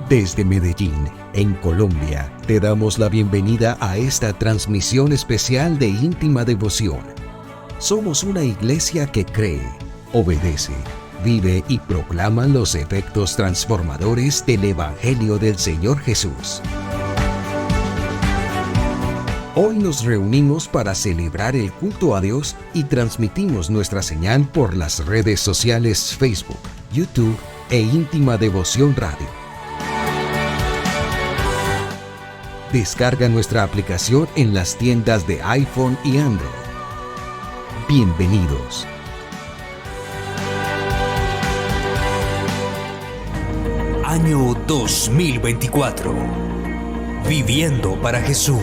Desde Medellín, en Colombia, te damos la bienvenida a esta transmisión especial de íntima devoción. Somos una iglesia que cree, obedece, vive y proclama los efectos transformadores del Evangelio del Señor Jesús. Hoy nos reunimos para celebrar el culto a Dios y transmitimos nuestra señal por las redes sociales Facebook, YouTube e Íntima Devoción Radio. Descarga nuestra aplicación en las tiendas de iPhone y Android. Bienvenidos. Año 2024. Viviendo para Jesús.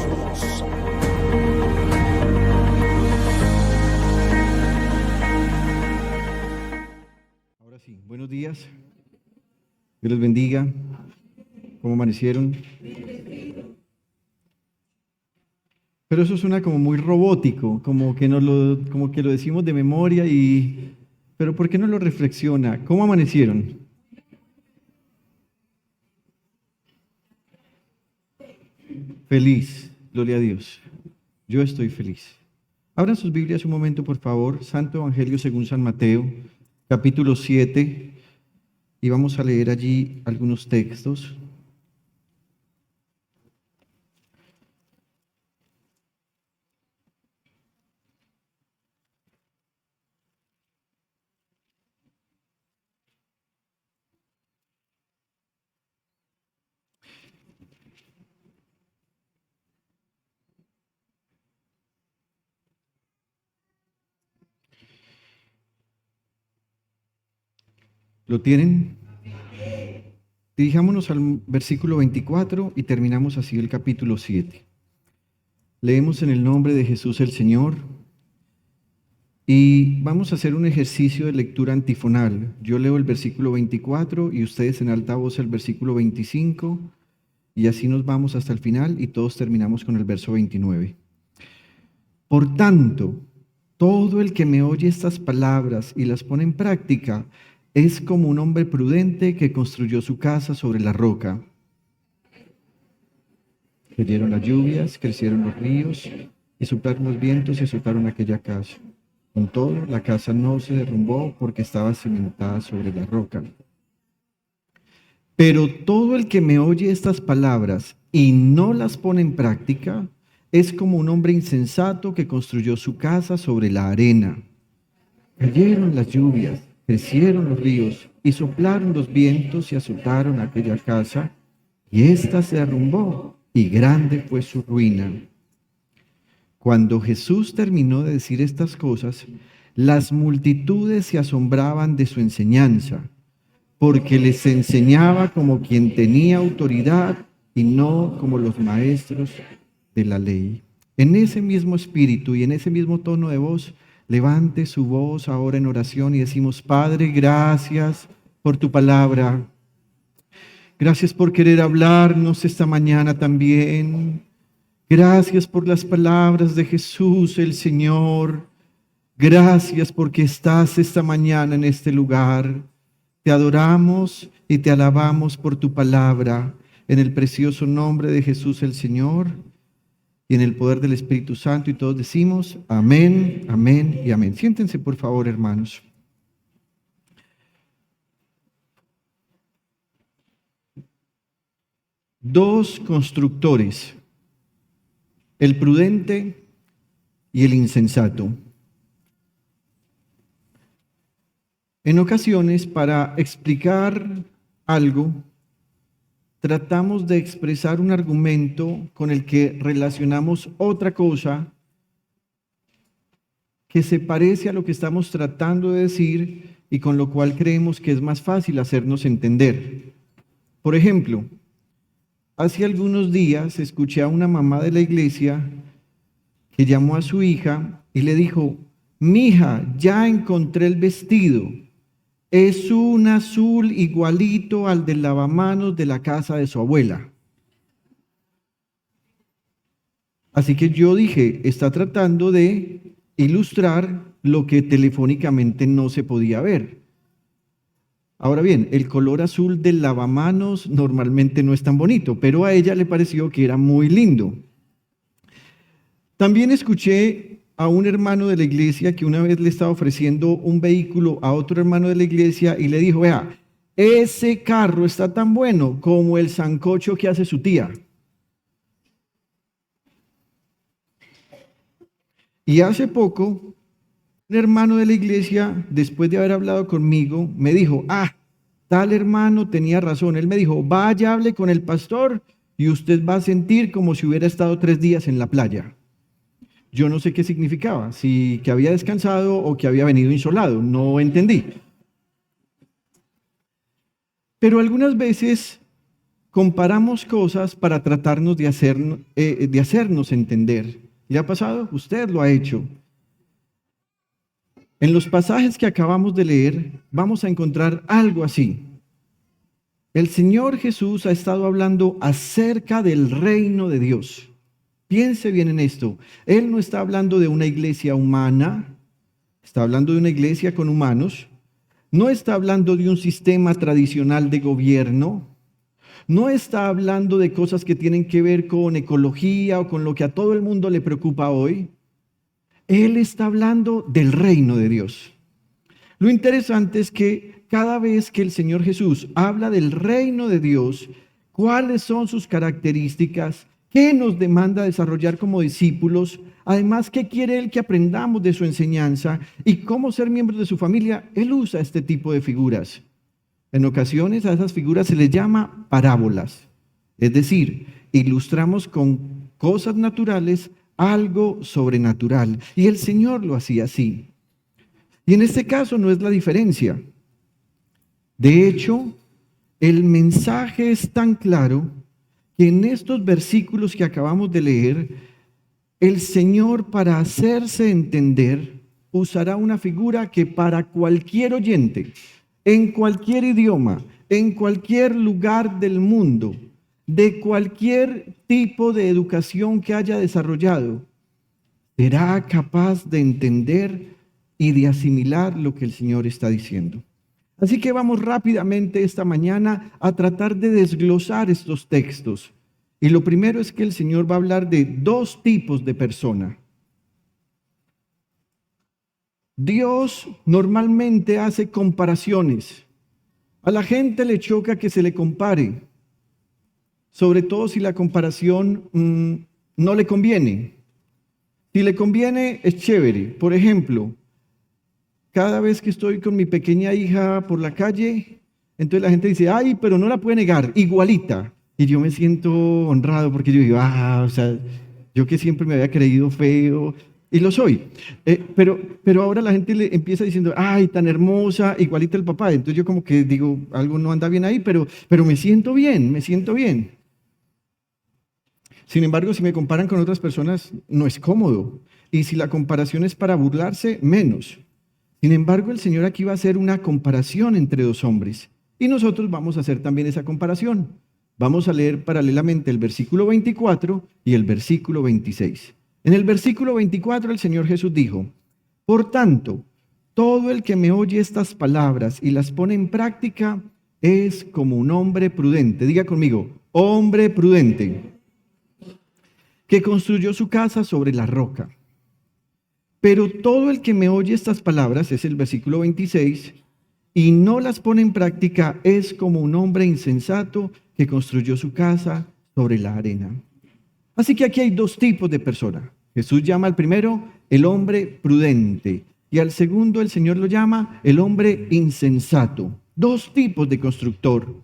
Ahora sí, buenos días. Dios les bendiga. ¿Cómo amanecieron? Pero eso suena como muy robótico, como que lo decimos de memoria pero ¿por qué no lo reflexiona? ¿Cómo amanecieron? Feliz, gloria a Dios. Yo estoy feliz. Abran sus Biblias un momento, por favor. Santo Evangelio según San Mateo, capítulo 7, y vamos a leer allí algunos textos. ¿Lo tienen? Dirijámonos al versículo 24 y terminamos así el capítulo 7. Leemos en el nombre de Jesús el Señor y vamos a hacer un ejercicio de lectura antifonal. Yo leo el versículo 24 y ustedes en alta voz el versículo 25 y así nos vamos hasta el final y todos terminamos con el verso 29. Por tanto, todo el que me oye estas palabras y las pone en práctica es como un hombre prudente que construyó su casa sobre la roca. Cayeron las lluvias, crecieron los ríos y soplaron los vientos y azotaron aquella casa. Con todo, la casa no se derrumbó porque estaba cimentada sobre la roca. Pero todo el que me oye estas palabras y no las pone en práctica es como un hombre insensato que construyó su casa sobre la arena. Cayeron las lluvias, crecieron los ríos y soplaron los vientos y azotaron aquella casa, y ésta se derrumbó, y grande fue su ruina. Cuando Jesús terminó de decir estas cosas, las multitudes se asombraban de su enseñanza, porque les enseñaba como quien tenía autoridad y no como los maestros de la ley. En ese mismo espíritu y en ese mismo tono de voz, levante su voz ahora en oración y decimos: Padre, gracias por tu palabra. Gracias por querer hablarnos esta mañana también. Gracias por las palabras de Jesús el Señor. Gracias porque estás esta mañana en este lugar. Te adoramos y te alabamos por tu palabra. En el precioso nombre de Jesús el Señor y en el poder del Espíritu Santo, y todos decimos amén, amén y amén. Siéntense, por favor, hermanos. Dos constructores, el prudente y el insensato. En ocasiones, para explicar algo, tratamos de expresar un argumento con el que relacionamos otra cosa que se parece a lo que estamos tratando de decir y con lo cual creemos que es más fácil hacernos entender. Por ejemplo, hace algunos días escuché a una mamá de la iglesia que llamó a su hija y le dijo: «Mija, ya encontré el vestido. Es un azul igualito al del lavamanos de la casa de su abuela». Así que yo dije, está tratando de ilustrar lo que telefónicamente no se podía ver. Ahora bien, el color azul del lavamanos normalmente no es tan bonito, pero a ella le pareció que era muy lindo. También escuché a un hermano de la iglesia que una vez le estaba ofreciendo un vehículo a otro hermano de la iglesia y le dijo, vea, ese carro está tan bueno como el sancocho que hace su tía. Y hace poco, un hermano de la iglesia, después de haber hablado conmigo, me dijo, tal hermano tenía razón. Él me dijo, vaya, hable con el pastor y usted va a sentir como si hubiera estado 3 días en la playa. Yo no sé qué significaba, si que había descansado o que había venido insolado, no entendí. Pero algunas veces comparamos cosas para tratarnos de hacernos entender. ¿Le ha pasado? Usted lo ha hecho. En los pasajes que acabamos de leer, vamos a encontrar algo así. El Señor Jesús ha estado hablando acerca del reino de Dios. Piense bien en esto. Él no está hablando de una iglesia humana, está hablando de una iglesia con humanos. No está hablando de un sistema tradicional de gobierno. No está hablando de cosas que tienen que ver con ecología o con lo que a todo el mundo le preocupa hoy. Él está hablando del reino de Dios. Lo interesante es que cada vez que el Señor Jesús habla del reino de Dios, ¿cuáles son sus características? ¿Qué nos demanda desarrollar como discípulos? Además, ¿qué quiere Él que aprendamos de su enseñanza? ¿Y cómo ser miembros de su familia? Él usa este tipo de figuras. En ocasiones a esas figuras se les llama parábolas. Es decir, ilustramos con cosas naturales algo sobrenatural. Y el Señor lo hacía así. Y en este caso no es la diferencia. De hecho, el mensaje es tan claro que en estos versículos que acabamos de leer, el Señor, para hacerse entender, usará una figura que para cualquier oyente, en cualquier idioma, en cualquier lugar del mundo, de cualquier tipo de educación que haya desarrollado, será capaz de entender y de asimilar lo que el Señor está diciendo. Así que vamos rápidamente esta mañana a tratar de desglosar estos textos. Y lo primero es que el Señor va a hablar de 2 tipos de persona. Dios normalmente hace comparaciones. A la gente le choca que se le compare, sobre todo si la comparación no le conviene. Si le conviene, es chévere. Por ejemplo, cada vez que estoy con mi pequeña hija por la calle, entonces la gente dice, ay, pero no la puede negar, igualita. Y yo me siento honrado porque yo digo, yo que siempre me había creído feo, y lo soy. Pero ahora la gente le empieza diciendo, ay, tan hermosa, igualita el papá. Entonces yo como que digo, algo no anda bien ahí, pero me siento bien, me siento bien. Sin embargo, si me comparan con otras personas, no es cómodo. Y si la comparación es para burlarse, menos. Sin embargo, el Señor aquí va a hacer una comparación entre 2 hombres. Y nosotros vamos a hacer también esa comparación. Vamos a leer paralelamente el versículo 24 y el versículo 26. En el versículo 24 el Señor Jesús dijo, por tanto, todo el que me oye estas palabras y las pone en práctica es como un hombre prudente. Diga conmigo, hombre prudente, que construyó su casa sobre la roca. Pero todo el que me oye estas palabras, es el versículo 26, y no las pone en práctica, es como un hombre insensato que construyó su casa sobre la arena. Así que aquí hay 2 tipos de personas. Jesús llama al primero el hombre prudente y al segundo el Señor lo llama el hombre insensato. 2 tipos de constructor.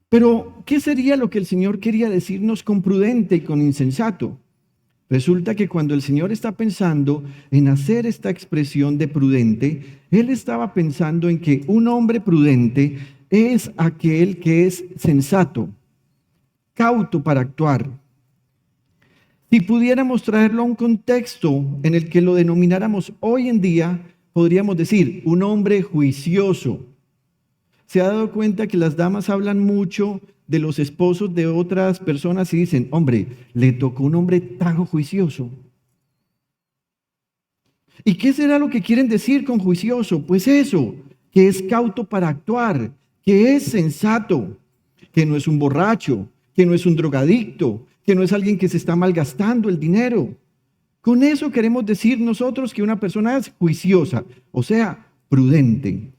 Pero, ¿qué sería lo que el Señor quería decirnos con prudente y con insensato? Resulta que cuando el Señor está pensando en hacer esta expresión de prudente, Él estaba pensando en que un hombre prudente es aquel que es sensato, cauto para actuar. Si pudiéramos traerlo a un contexto en el que lo denomináramos hoy en día, podríamos decir un hombre juicioso. ¿Se ha dado cuenta que las damas hablan mucho de los esposos de otras personas y dicen, hombre, le tocó un hombre tan juicioso? ¿Y qué será lo que quieren decir con juicioso? Pues eso, que es cauto para actuar, que es sensato, que no es un borracho, que no es un drogadicto, que no es alguien que se está malgastando el dinero. Con eso queremos decir nosotros que una persona es juiciosa, o sea, prudente.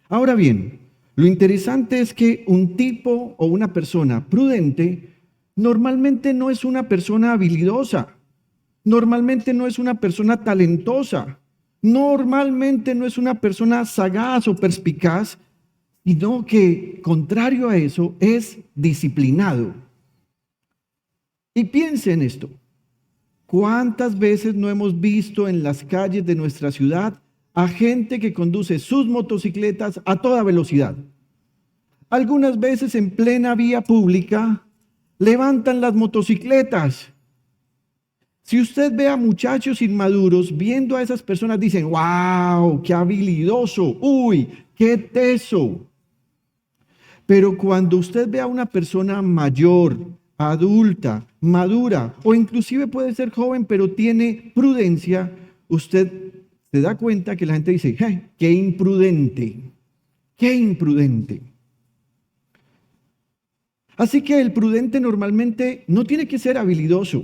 Ahora bien, lo interesante es que un tipo o una persona prudente normalmente no es una persona habilidosa, normalmente no es una persona talentosa, normalmente no es una persona sagaz o perspicaz, sino que, contrario a eso, es disciplinado. Y piense en esto. ¿Cuántas veces no hemos visto en las calles de nuestra ciudad a gente que conduce sus motocicletas a toda velocidad? Algunas veces en plena vía pública levantan las motocicletas. Si usted ve a muchachos inmaduros viendo a esas personas, dicen, ¡wow! ¡Qué habilidoso! ¡Uy! ¡Qué teso! Pero cuando usted ve a una persona mayor, adulta, madura, o inclusive puede ser joven, pero tiene prudencia, usted se da cuenta que la gente dice, ¡hey! ¡Qué imprudente! ¡Qué imprudente! Así que el prudente normalmente no tiene que ser habilidoso.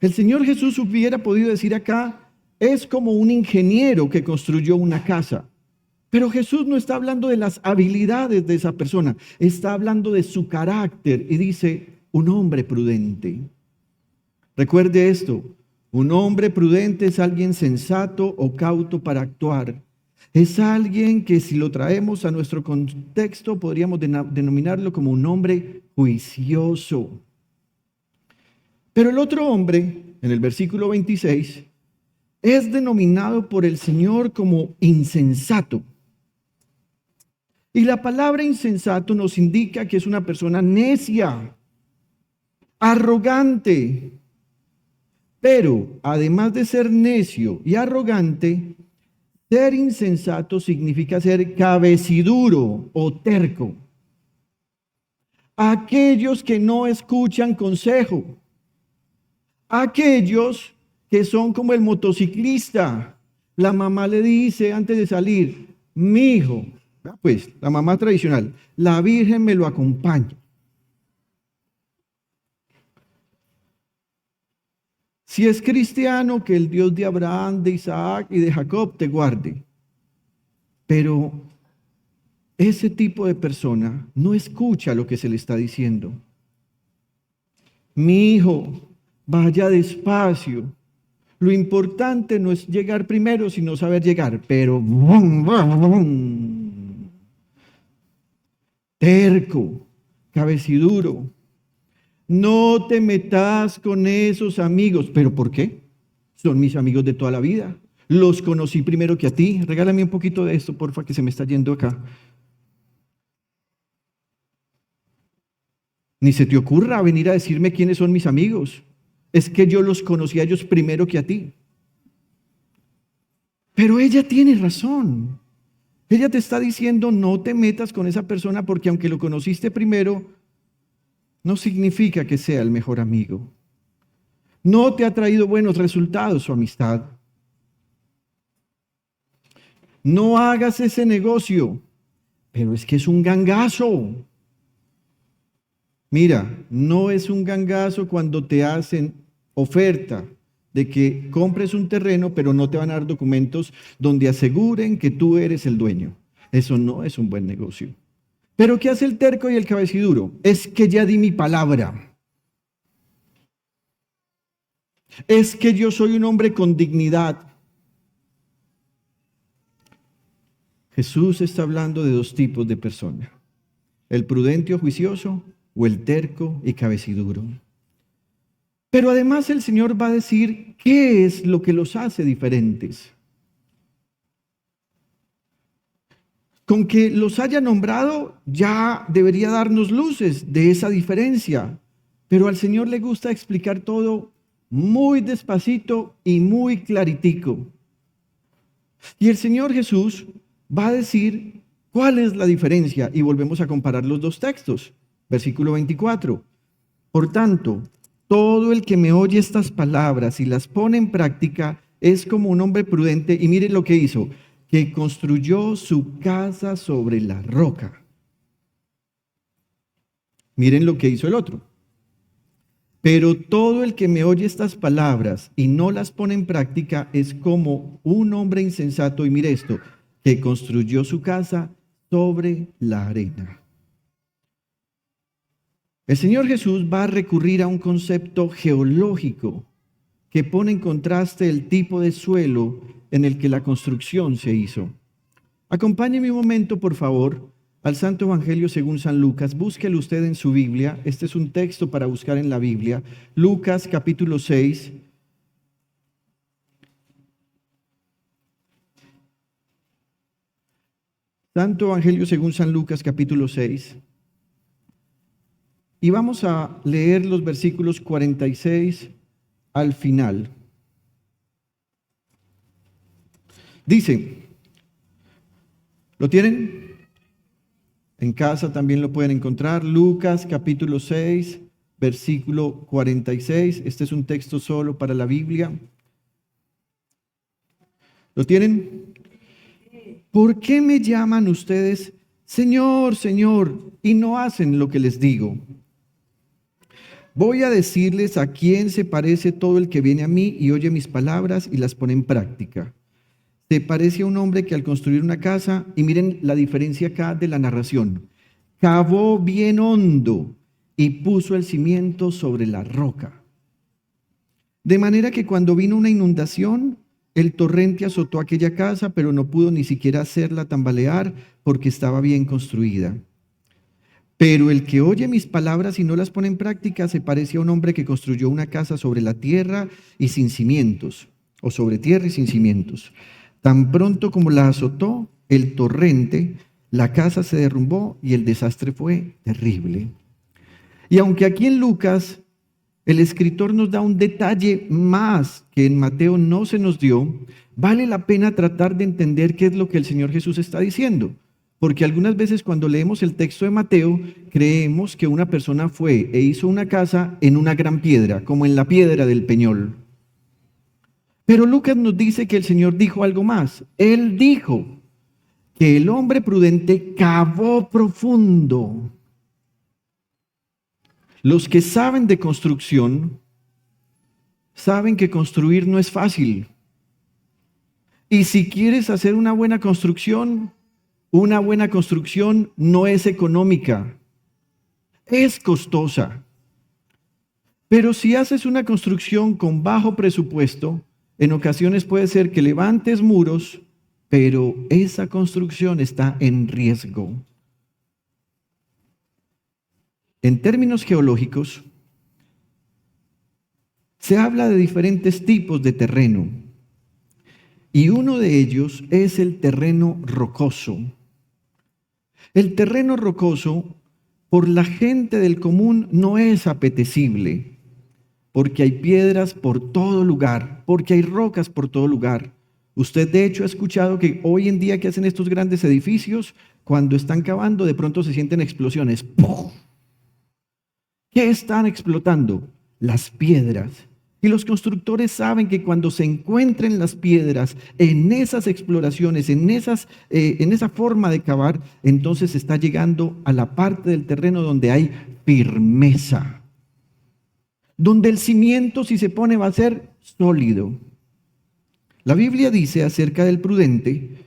El Señor Jesús hubiera podido decir acá, es como un ingeniero que construyó una casa. Pero Jesús no está hablando de las habilidades de esa persona, está hablando de su carácter y dice, un hombre prudente. Recuerde esto, un hombre prudente es alguien sensato o cauto para actuar. Es alguien que si lo traemos a nuestro contexto podríamos denominarlo como un hombre juicioso. Pero el otro hombre, en el versículo 26, es denominado por el Señor como insensato. Y la palabra insensato nos indica que es una persona necia, arrogante. Pero además de ser necio y arrogante, ser insensato significa ser cabeciduro o terco. Aquellos que no escuchan consejo. Aquellos que son como el motociclista. La mamá le dice antes de salir, mi hijo, pues la mamá tradicional, la Virgen me lo acompaña. Si es cristiano, que el Dios de Abraham, de Isaac y de Jacob te guarde. Pero ese tipo de persona no escucha lo que se le está diciendo. Mi hijo, vaya despacio. Lo importante no es llegar primero, sino saber llegar. Pero terco, cabeciduro. No te metas con esos amigos. ¿Pero por qué? Son mis amigos de toda la vida. Los conocí primero que a ti. Regálame un poquito de esto, porfa, que se me está yendo acá. Ni se te ocurra venir a decirme quiénes son mis amigos. Es que yo los conocí a ellos primero que a ti. Pero ella tiene razón. Ella te está diciendo, no te metas con esa persona porque aunque lo conociste primero, no significa que sea el mejor amigo. No te ha traído buenos resultados su amistad. No hagas ese negocio, pero es que es un gangazo. Mira, no es un gangazo cuando te hacen oferta de que compres un terreno, pero no te van a dar documentos donde aseguren que tú eres el dueño. Eso no es un buen negocio. Pero ¿qué hace el terco y el cabeciduro? Es que ya di mi palabra. Es que yo soy un hombre con dignidad. Jesús está hablando de dos tipos de personas. El prudente o juicioso o el terco y cabeciduro. Pero además el Señor va a decir qué es lo que los hace diferentes. Con que los haya nombrado ya debería darnos luces de esa diferencia. Pero al Señor le gusta explicar todo muy despacito y muy claritico. Y el Señor Jesús va a decir cuál es la diferencia. Y volvemos a comparar los dos textos. Versículo 24. Por tanto, todo el que me oye estas palabras y las pone en práctica es como un hombre prudente. Y miren lo que hizo. que construyó su casa sobre la roca. Miren lo que hizo el otro. Pero todo el que me oye estas palabras y no las pone en práctica es como un hombre insensato, y mire esto, que construyó su casa sobre la arena. El Señor Jesús va a recurrir a un concepto geológico que pone en contraste el tipo de suelo en el que la construcción se hizo. Acompáñeme un momento, por favor, al Santo Evangelio según San Lucas. Búsquelo usted en su Biblia. Este es un texto para buscar en la Biblia. Lucas capítulo 6. Santo Evangelio según San Lucas capítulo 6. Y vamos a leer los versículos 46 al final. Dice, ¿lo tienen? En casa también lo pueden encontrar. Lucas capítulo 6, versículo 46. Este es un texto solo para la Biblia. ¿Lo tienen? ¿Por qué me llaman ustedes Señor, Señor, y no hacen lo que les digo? Voy a decirles a quién se parece todo el que viene a mí y oye mis palabras y las pone en práctica. Se parece a un hombre que al construir una casa, y miren la diferencia acá de la narración, cavó bien hondo y puso el cimiento sobre la roca. De manera que cuando vino una inundación, el torrente azotó aquella casa, pero no pudo ni siquiera hacerla tambalear porque estaba bien construida. Pero el que oye mis palabras y no las pone en práctica se parece a un hombre que construyó una casa sobre la tierra y sin cimientos, o sobre tierra y sin cimientos. Tan pronto como la azotó el torrente, la casa se derrumbó y el desastre fue terrible. Y aunque aquí en Lucas el escritor nos da un detalle más que en Mateo no se nos dio, vale la pena tratar de entender qué es lo que el Señor Jesús está diciendo. Porque algunas veces cuando leemos el texto de Mateo, creemos que una persona fue e hizo una casa en una gran piedra, como en la piedra del Peñol. Pero Lucas nos dice que el Señor dijo algo más. Él dijo que el hombre prudente cavó profundo. Los que saben de construcción saben que construir no es fácil. Y si quieres hacer una buena construcción no es económica, es costosa. Pero si haces una construcción con bajo presupuesto, en ocasiones puede ser que levantes muros, pero esa construcción está en riesgo. En términos geológicos, se habla de diferentes tipos de terreno, y uno de ellos es el terreno rocoso. El terreno rocoso, por la gente del común, no es apetecible, porque hay piedras por todo lugar, porque hay rocas por todo lugar. Usted de hecho ha escuchado que hoy en día que hacen estos grandes edificios, cuando están cavando de pronto se sienten explosiones. ¡Pum! ¿Qué están explotando? Las piedras. Y los constructores saben que cuando se encuentren las piedras en esas exploraciones, en esa forma de cavar, entonces se está llegando a la parte del terreno donde hay firmeza, donde el cimiento, si se pone, va a ser sólido. La Biblia dice acerca del prudente,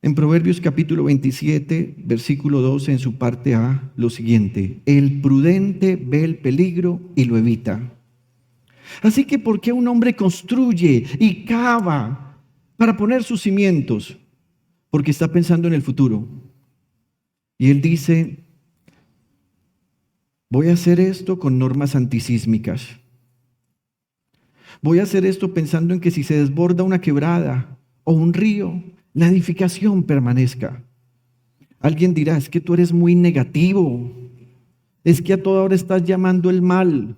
en Proverbios capítulo 27, versículo 12, en su parte A, lo siguiente: el prudente ve el peligro y lo evita. Así que, ¿por qué un hombre construye y cava para poner sus cimientos? Porque está pensando en el futuro. Y él dice: voy a hacer esto con normas antisísmicas. Voy a hacer esto pensando en que si se desborda una quebrada o un río, la edificación permanezca. Alguien dirá: es que tú eres muy negativo. Es que a toda hora estás llamando el mal.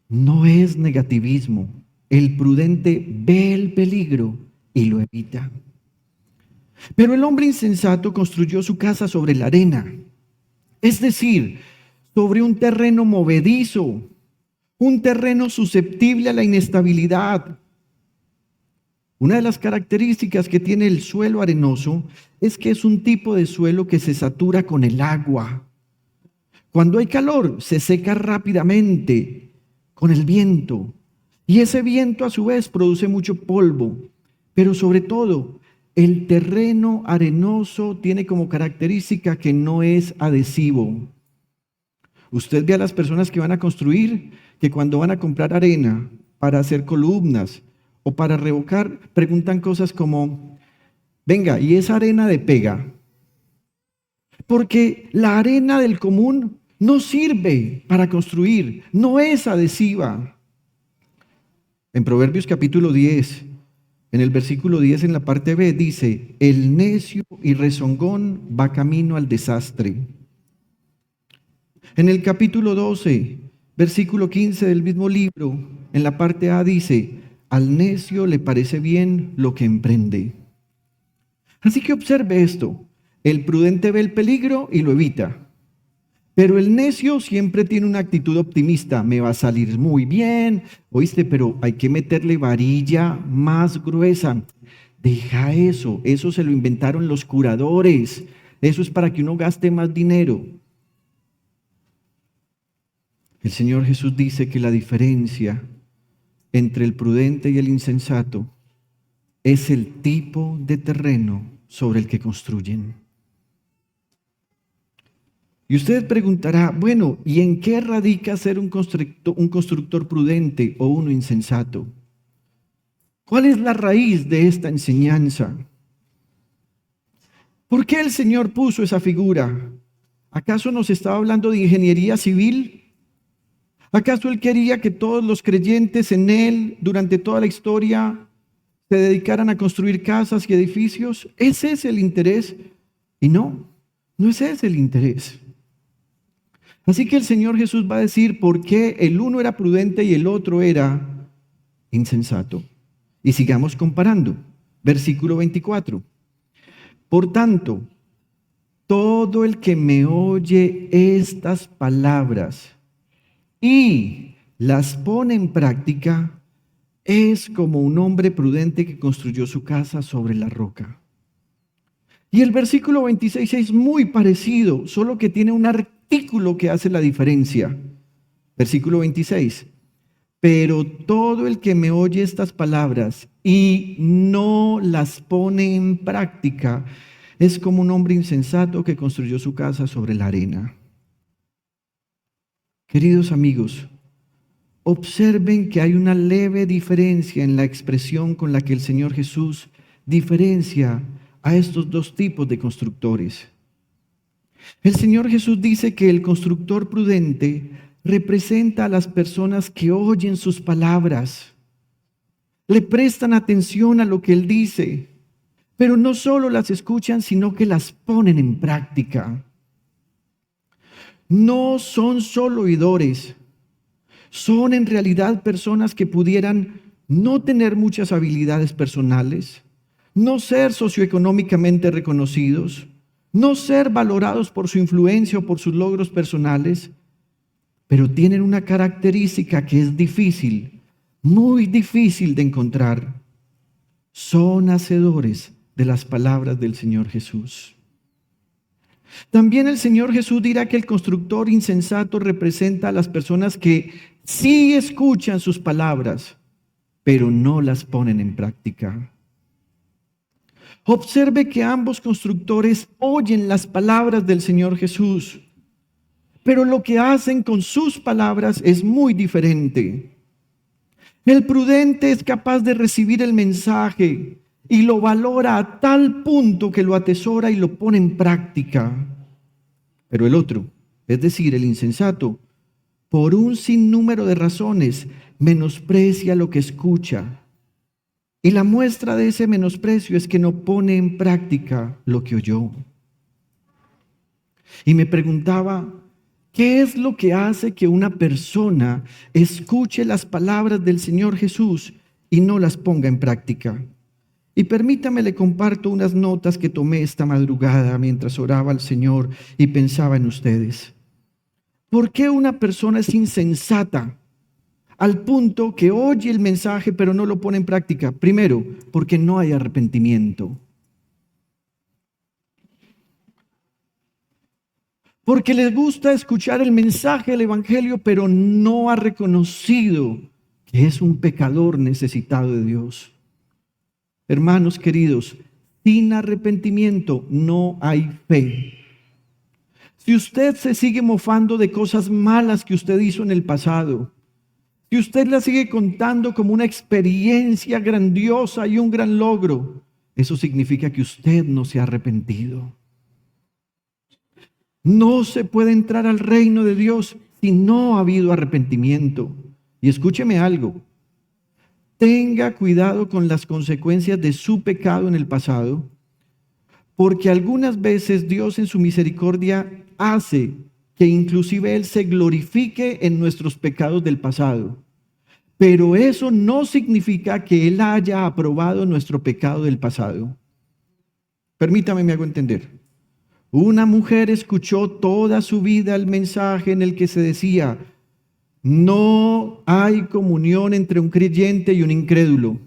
No es negativismo. El prudente ve el peligro y lo evita. Pero el hombre insensato construyó su casa sobre la arena, es decir, sobre un terreno movedizo, un terreno susceptible a la inestabilidad, Una de las características que tiene el suelo arenoso es que es un tipo de suelo que se satura con el agua. Cuando hay calor, se seca rápidamente con el viento. Y ese viento a su vez produce mucho polvo. Pero sobre todo, el terreno arenoso tiene como característica que no es adhesivo. Usted ve a las personas que van a construir, que cuando van a comprar arena para hacer columnas o para revocar, preguntan cosas como, venga, ¿y esa arena de pega? Porque la arena del común no sirve para construir, no es adhesiva. En Proverbios capítulo 10, en el versículo 10 en la parte B dice, el necio y rezongón va camino al desastre. En el capítulo 12, versículo 15 del mismo libro, en la parte A dice, al necio le parece bien lo que emprende. Así que observe esto, el prudente ve el peligro y lo evita, pero el necio siempre tiene una actitud optimista, me va a salir muy bien, oíste, pero hay que meterle varilla más gruesa. Deja eso, eso se lo inventaron los curadores, eso es para que uno gaste más dinero. El Señor Jesús dice que la diferencia entre el prudente y el insensato es el tipo de terreno sobre el que construyen. Y usted preguntará, bueno, ¿y en qué radica ser un constructor prudente o uno insensato? ¿Cuál es la raíz de esta enseñanza? ¿Por qué el Señor puso esa figura? ¿Acaso nos estaba hablando de ingeniería civil? ¿Acaso Él quería que todos los creyentes en Él, durante toda la historia, se dedicaran a construir casas y edificios? ¿Ese es el interés? Y no es ese el interés. Así que el Señor Jesús va a decir por qué el uno era prudente y el otro era insensato. Y sigamos comparando. Versículo 24. Por tanto, todo el que me oye estas palabras y las pone en práctica, es como un hombre prudente que construyó su casa sobre la roca. Y el versículo 26 es muy parecido, solo que tiene un artículo que hace la diferencia. Versículo 26. Pero todo el que me oye estas palabras y no las pone en práctica, es como un hombre insensato que construyó su casa sobre la arena. Queridos amigos, observen que hay una leve diferencia en la expresión con la que el Señor Jesús diferencia a estos dos tipos de constructores. El Señor Jesús dice que el constructor prudente representa a las personas que oyen sus palabras, le prestan atención a lo que Él dice, pero no solo las escuchan, sino que las ponen en práctica. No son solo oidores, son en realidad personas que pudieran no tener muchas habilidades personales, no ser socioeconómicamente reconocidos, no ser valorados por su influencia o por sus logros personales, pero tienen una característica que es difícil, muy difícil de encontrar. Son hacedores de las palabras del Señor Jesús. También el Señor Jesús dirá que el constructor insensato representa a las personas que sí escuchan sus palabras, pero no las ponen en práctica. Observe que ambos constructores oyen las palabras del Señor Jesús, pero lo que hacen con sus palabras es muy diferente. El prudente es capaz de recibir el mensaje y lo valora a tal punto que lo atesora y lo pone en práctica. Pero el otro, es decir, el insensato, por un sinnúmero de razones, menosprecia lo que escucha. Y la muestra de ese menosprecio es que no pone en práctica lo que oyó. Y me preguntaba, ¿qué es lo que hace que una persona escuche las palabras del Señor Jesús y no las ponga en práctica? Y permítame, le comparto unas notas que tomé esta madrugada mientras oraba al Señor y pensaba en ustedes. ¿Por qué una persona es insensata al punto que oye el mensaje pero no lo pone en práctica? Primero, porque no hay arrepentimiento. Porque les gusta escuchar el mensaje del Evangelio, pero no ha reconocido que es un pecador necesitado de Dios. Hermanos queridos, sin arrepentimiento no hay fe. Si usted se sigue mofando de cosas malas que usted hizo en el pasado, si usted la sigue contando como una experiencia grandiosa y un gran logro, eso significa que usted no se ha arrepentido. No se puede entrar al reino de Dios si no ha habido arrepentimiento. Y escúcheme algo, tenga cuidado con las consecuencias de su pecado en el pasado, porque algunas veces Dios en su misericordia hace que inclusive Él se glorifique en nuestros pecados del pasado. Pero eso no significa que Él haya aprobado nuestro pecado del pasado. Permítame, me hago entender. Una mujer escuchó toda su vida el mensaje en el que se decía: no hay comunión entre un creyente y un incrédulo.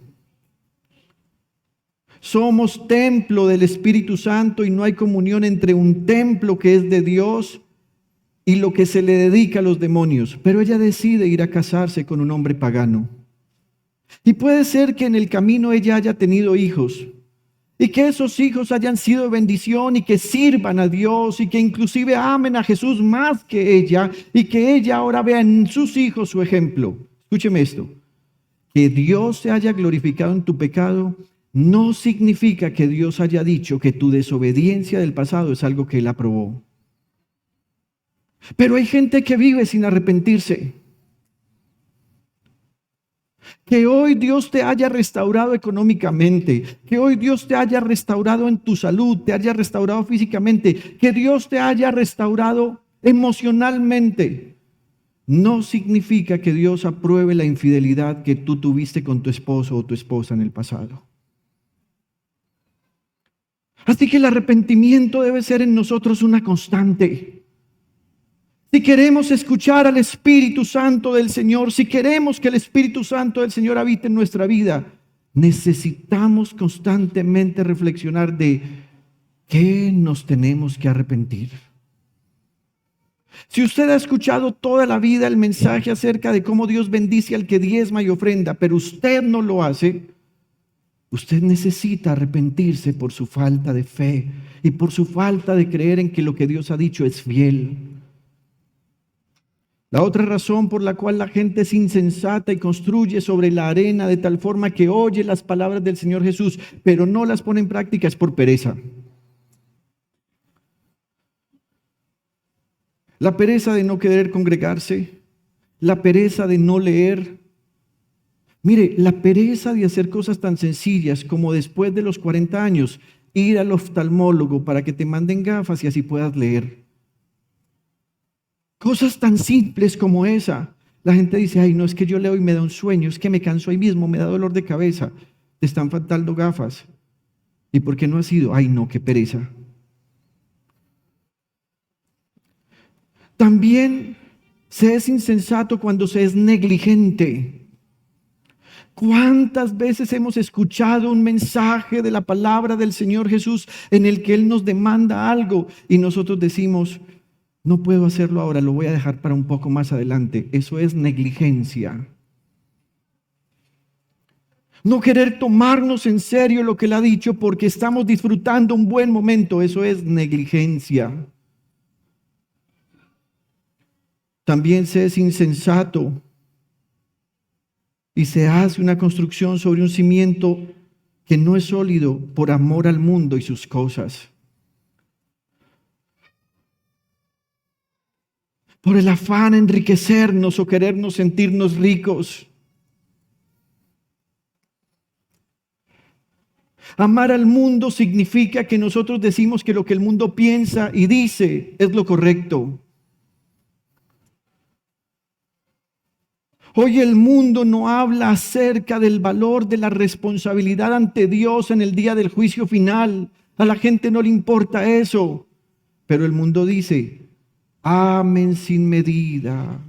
Somos templo del Espíritu Santo y no hay comunión entre un templo que es de Dios y lo que se le dedica a los demonios. Pero ella decide ir a casarse con un hombre pagano. Y puede ser que en el camino ella haya tenido hijos. Y que esos hijos hayan sido de bendición y que sirvan a Dios y que inclusive amen a Jesús más que ella y que ella ahora vea en sus hijos su ejemplo. Escúcheme esto, que Dios se haya glorificado en tu pecado no significa que Dios haya dicho que tu desobediencia del pasado es algo que Él aprobó. Pero hay gente que vive sin arrepentirse. Que hoy Dios te haya restaurado económicamente, que hoy Dios te haya restaurado en tu salud, te haya restaurado físicamente, que Dios te haya restaurado emocionalmente, no significa que Dios apruebe la infidelidad que tú tuviste con tu esposo o tu esposa en el pasado. Así que el arrepentimiento debe ser en nosotros una constante. Si queremos escuchar al Espíritu Santo del Señor, si queremos que el Espíritu Santo del Señor habite en nuestra vida, necesitamos constantemente reflexionar de qué nos tenemos que arrepentir. Si usted ha escuchado toda la vida el mensaje acerca de cómo Dios bendice al que diezma y ofrenda, pero usted no lo hace, usted necesita arrepentirse por su falta de fe y por su falta de creer en que lo que Dios ha dicho es fiel. La otra razón por la cual la gente es insensata y construye sobre la arena de tal forma que oye las palabras del Señor Jesús, pero no las pone en práctica, es por pereza. La pereza de no querer congregarse, la pereza de no leer. Mire, la pereza de hacer cosas tan sencillas como después de los 40 años, ir al oftalmólogo para que te manden gafas y así puedas leer. Cosas tan simples como esa. La gente dice: ay, no, es que yo leo y me da un sueño, es que me canso ahí mismo, me da dolor de cabeza, te están faltando gafas. ¿Y por qué no has ido? Ay, no, qué pereza. También se es insensato cuando se es negligente. ¿Cuántas veces hemos escuchado un mensaje de la palabra del Señor Jesús en el que Él nos demanda algo y nosotros decimos: no puedo hacerlo ahora, lo voy a dejar para un poco más adelante? Eso es negligencia. No querer tomarnos en serio lo que Él ha dicho porque estamos disfrutando un buen momento, eso es negligencia. También se es insensato y se hace una construcción sobre un cimiento que no es sólido por amor al mundo y sus cosas. Por el afán de enriquecernos o querernos sentirnos ricos. Amar al mundo significa que nosotros decimos que lo que el mundo piensa y dice es lo correcto. Hoy el mundo no habla acerca del valor de la responsabilidad ante Dios en el día del juicio final. A la gente no le importa eso. Pero el mundo dice: amen sin medida,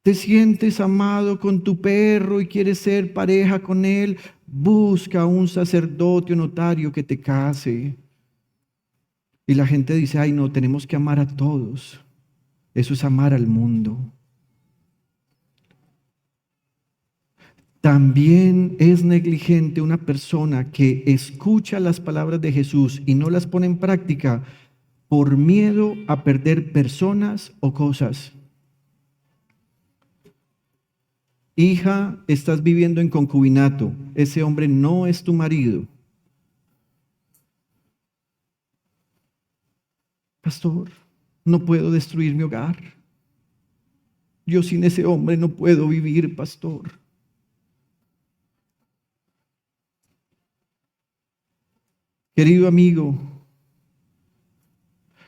te sientes amado con tu perro y quieres ser pareja con él, busca un sacerdote o notario que te case. Y la gente dice, ay no, tenemos que amar a todos. Eso es amar al mundo. También es negligente una persona que escucha las palabras de Jesús y no las pone en práctica por miedo a perder personas o cosas. Hija, estás viviendo en concubinato. Ese hombre no es tu marido. Pastor, no puedo destruir mi hogar. Yo sin ese hombre no puedo vivir, pastor. Querido amigo,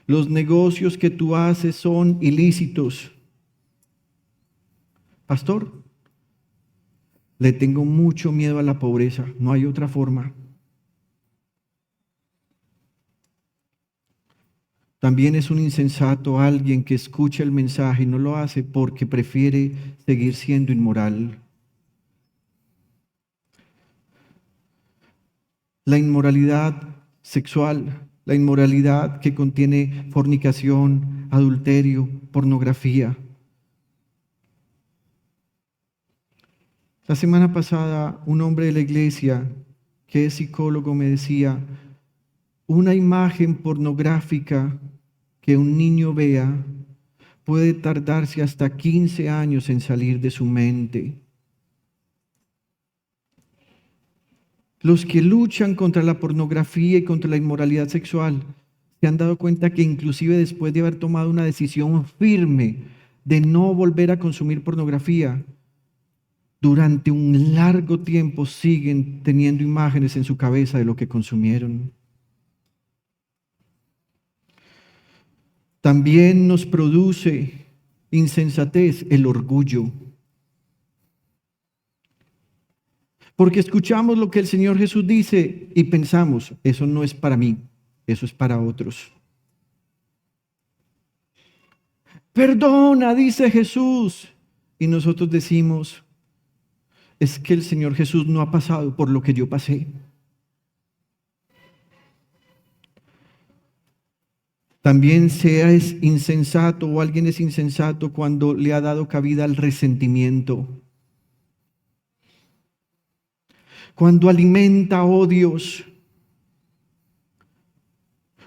los negocios que tú haces son ilícitos. Pastor, le tengo mucho miedo a la pobreza, no hay otra forma. También es un insensato alguien que escucha el mensaje y no lo hace porque prefiere seguir siendo inmoral. La inmoralidad sexual, la inmoralidad que contiene fornicación, adulterio, pornografía. La semana pasada, un hombre de la iglesia que es psicólogo me decía, una imagen pornográfica que un niño vea puede tardarse hasta 15 años en salir de su mente. Los que luchan contra la pornografía y contra la inmoralidad sexual se han dado cuenta que inclusive después de haber tomado una decisión firme de no volver a consumir pornografía, durante un largo tiempo siguen teniendo imágenes en su cabeza de lo que consumieron. También nos produce insensatez el orgullo. Porque escuchamos lo que el Señor Jesús dice y pensamos, eso no es para mí, eso es para otros. Perdona, dice Jesús. Y nosotros decimos, es que el Señor Jesús no ha pasado por lo que yo pasé. También es insensato o alguien es insensato cuando le ha dado cabida al resentimiento. Cuando alimenta odios.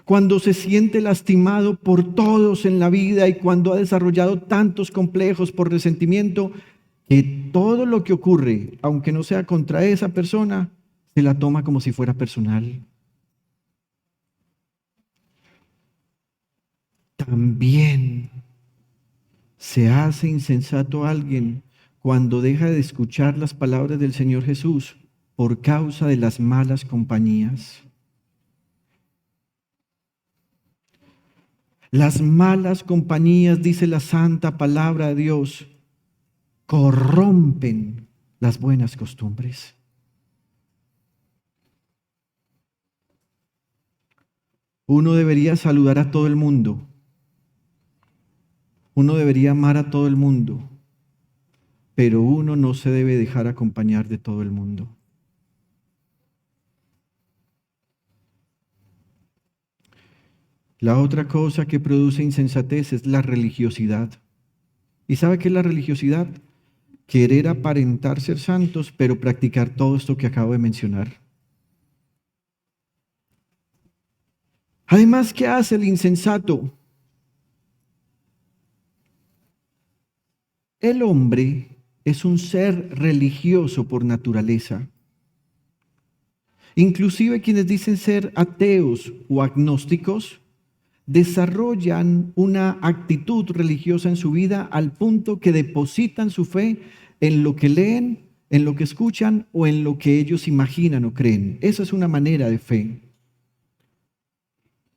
Cuando se siente lastimado por todos en la vida y cuando ha desarrollado tantos complejos por resentimiento, que todo lo que ocurre, aunque no sea contra esa persona, se la toma como si fuera personal. También se hace insensato alguien cuando deja de escuchar las palabras del Señor Jesús por causa de las malas compañías. Las malas compañías, dice la santa palabra de Dios, corrompen las buenas costumbres. Uno debería saludar a todo el mundo. Uno debería amar a todo el mundo. Pero uno no se debe dejar acompañar de todo el mundo. La otra cosa que produce insensatez es la religiosidad. ¿Y sabe qué es la religiosidad? Querer aparentar ser santos, pero practicar todo esto que acabo de mencionar. Además, ¿qué hace el insensato? El hombre es un ser religioso por naturaleza. Inclusive quienes dicen ser ateos o agnósticos desarrollan una actitud religiosa en su vida al punto que depositan su fe en lo que leen, en lo que escuchan o en lo que ellos imaginan o creen. Esa es una manera de fe.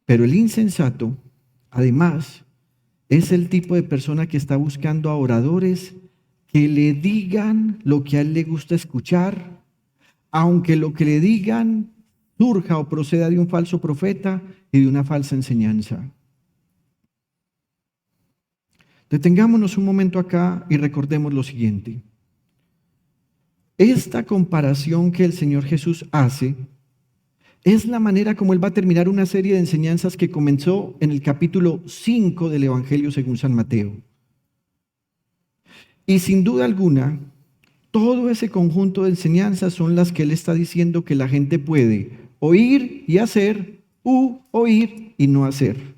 Pero el insensato, además, es el tipo de persona que está buscando a oradores que le digan lo que a él le gusta escuchar, aunque lo que le digan surja o proceda de un falso profeta y de una falsa enseñanza. Detengámonos un momento acá y recordemos lo siguiente. Esta comparación que el Señor Jesús hace es la manera como Él va a terminar una serie de enseñanzas que comenzó en el capítulo 5 del Evangelio según San Mateo. Y sin duda alguna, todo ese conjunto de enseñanzas son las que Él está diciendo que la gente puede oír y hacer, u oír y no hacer.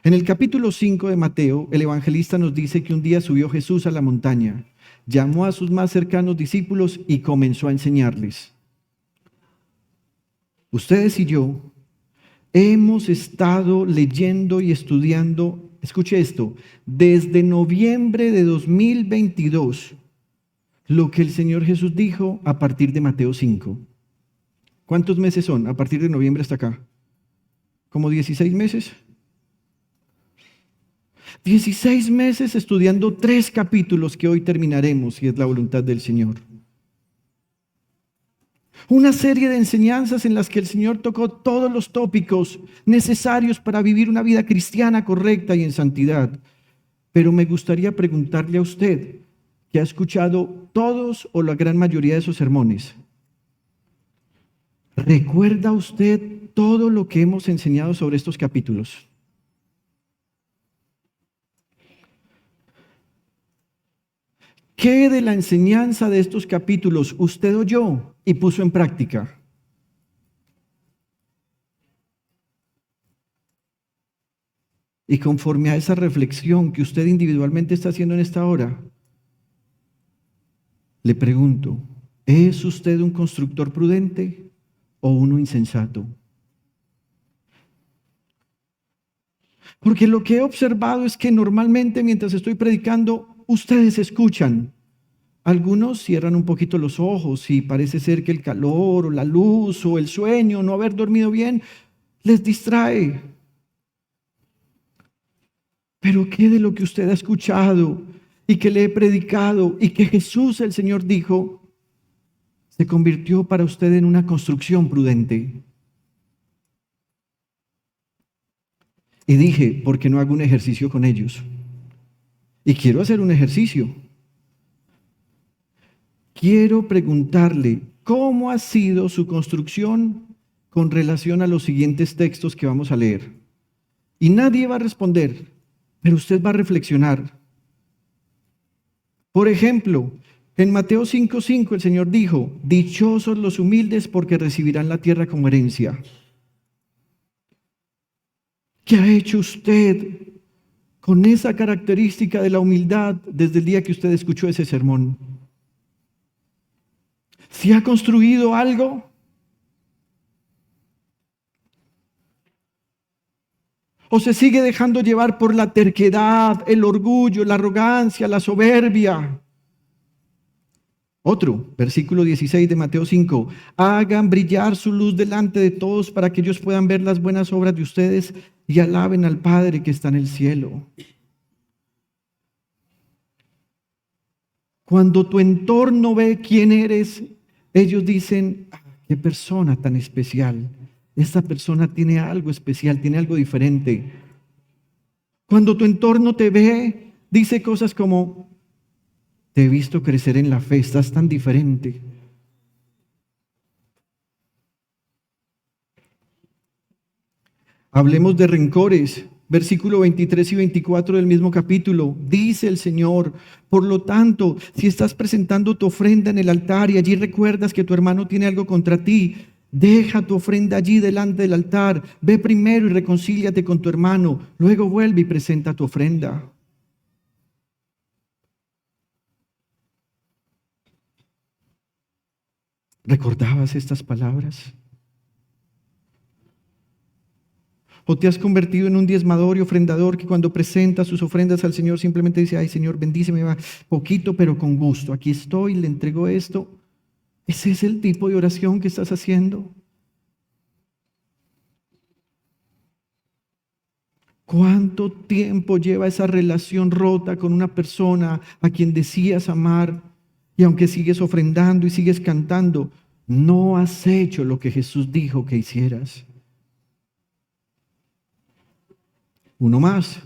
En el capítulo 5 de Mateo, el evangelista nos dice que un día subió Jesús a la montaña, llamó a sus más cercanos discípulos y comenzó a enseñarles. Ustedes y yo hemos estado leyendo y estudiando, escuche esto, desde noviembre de 2022, lo que el Señor Jesús dijo a partir de Mateo 5. ¿Cuántos meses son a partir de noviembre hasta acá? ¿Como 16 meses? 16 meses estudiando 3 capítulos que hoy terminaremos, si es la voluntad del Señor. Una serie de enseñanzas en las que el Señor tocó todos los tópicos necesarios para vivir una vida cristiana correcta y en santidad. Pero me gustaría preguntarle a usted, que ha escuchado todos o la gran mayoría de esos sermones, ¿recuerda usted todo lo que hemos enseñado sobre estos capítulos? ¿Qué de la enseñanza de estos capítulos usted oyó y puso en práctica? Y conforme a esa reflexión que usted individualmente está haciendo en esta hora, le pregunto, ¿es usted un constructor prudente o uno insensato? Porque lo que he observado es que normalmente mientras estoy predicando, ustedes escuchan. Algunos cierran un poquito los ojos y parece ser que el calor o la luz o el sueño, no haber dormido bien, les distrae. Pero ¿qué de lo que usted ha escuchado y que le he predicado y que Jesús el Señor dijo, se convirtió para usted en una construcción prudente? Y dije, ¿por qué no hago un ejercicio con ellos? Y quiero hacer un ejercicio. Quiero preguntarle, ¿cómo ha sido su construcción con relación a los siguientes textos que vamos a leer? Y nadie va a responder, pero usted va a reflexionar. Por ejemplo, en Mateo 5:5 el Señor dijo, dichosos los humildes porque recibirán la tierra como herencia. ¿Qué ha hecho usted con esa característica de la humildad desde el día que usted escuchó ese sermón? ¿Si ha construido algo? ¿O se sigue dejando llevar por la terquedad, el orgullo, la arrogancia, la soberbia? Otro, versículo 16 de Mateo 5. Hagan brillar su luz delante de todos para que ellos puedan ver las buenas obras de ustedes y alaben al Padre que está en el cielo. Cuando tu entorno ve quién eres, ellos dicen, qué persona tan especial. Esta persona tiene algo especial, tiene algo diferente. Cuando tu entorno te ve, dice cosas como, te he visto crecer en la fe, estás tan diferente. Hablemos de rencores. Versículo 23 y 24 del mismo capítulo. Dice el Señor, por lo tanto, si estás presentando tu ofrenda en el altar y allí recuerdas que tu hermano tiene algo contra ti, deja tu ofrenda allí delante del altar. Ve primero y reconcíliate con tu hermano. Luego vuelve y presenta tu ofrenda. ¿Recordabas estas palabras? ¿O te has convertido en un diezmador y ofrendador que cuando presenta sus ofrendas al Señor simplemente dice, ay Señor, bendíceme, va poquito pero con gusto, aquí estoy, le entrego esto? ¿Ese es el tipo de oración que estás haciendo? ¿Cuánto tiempo lleva esa relación rota con una persona a quien decías amar? Y aunque sigues ofrendando y sigues cantando, no has hecho lo que Jesús dijo que hicieras. Uno más.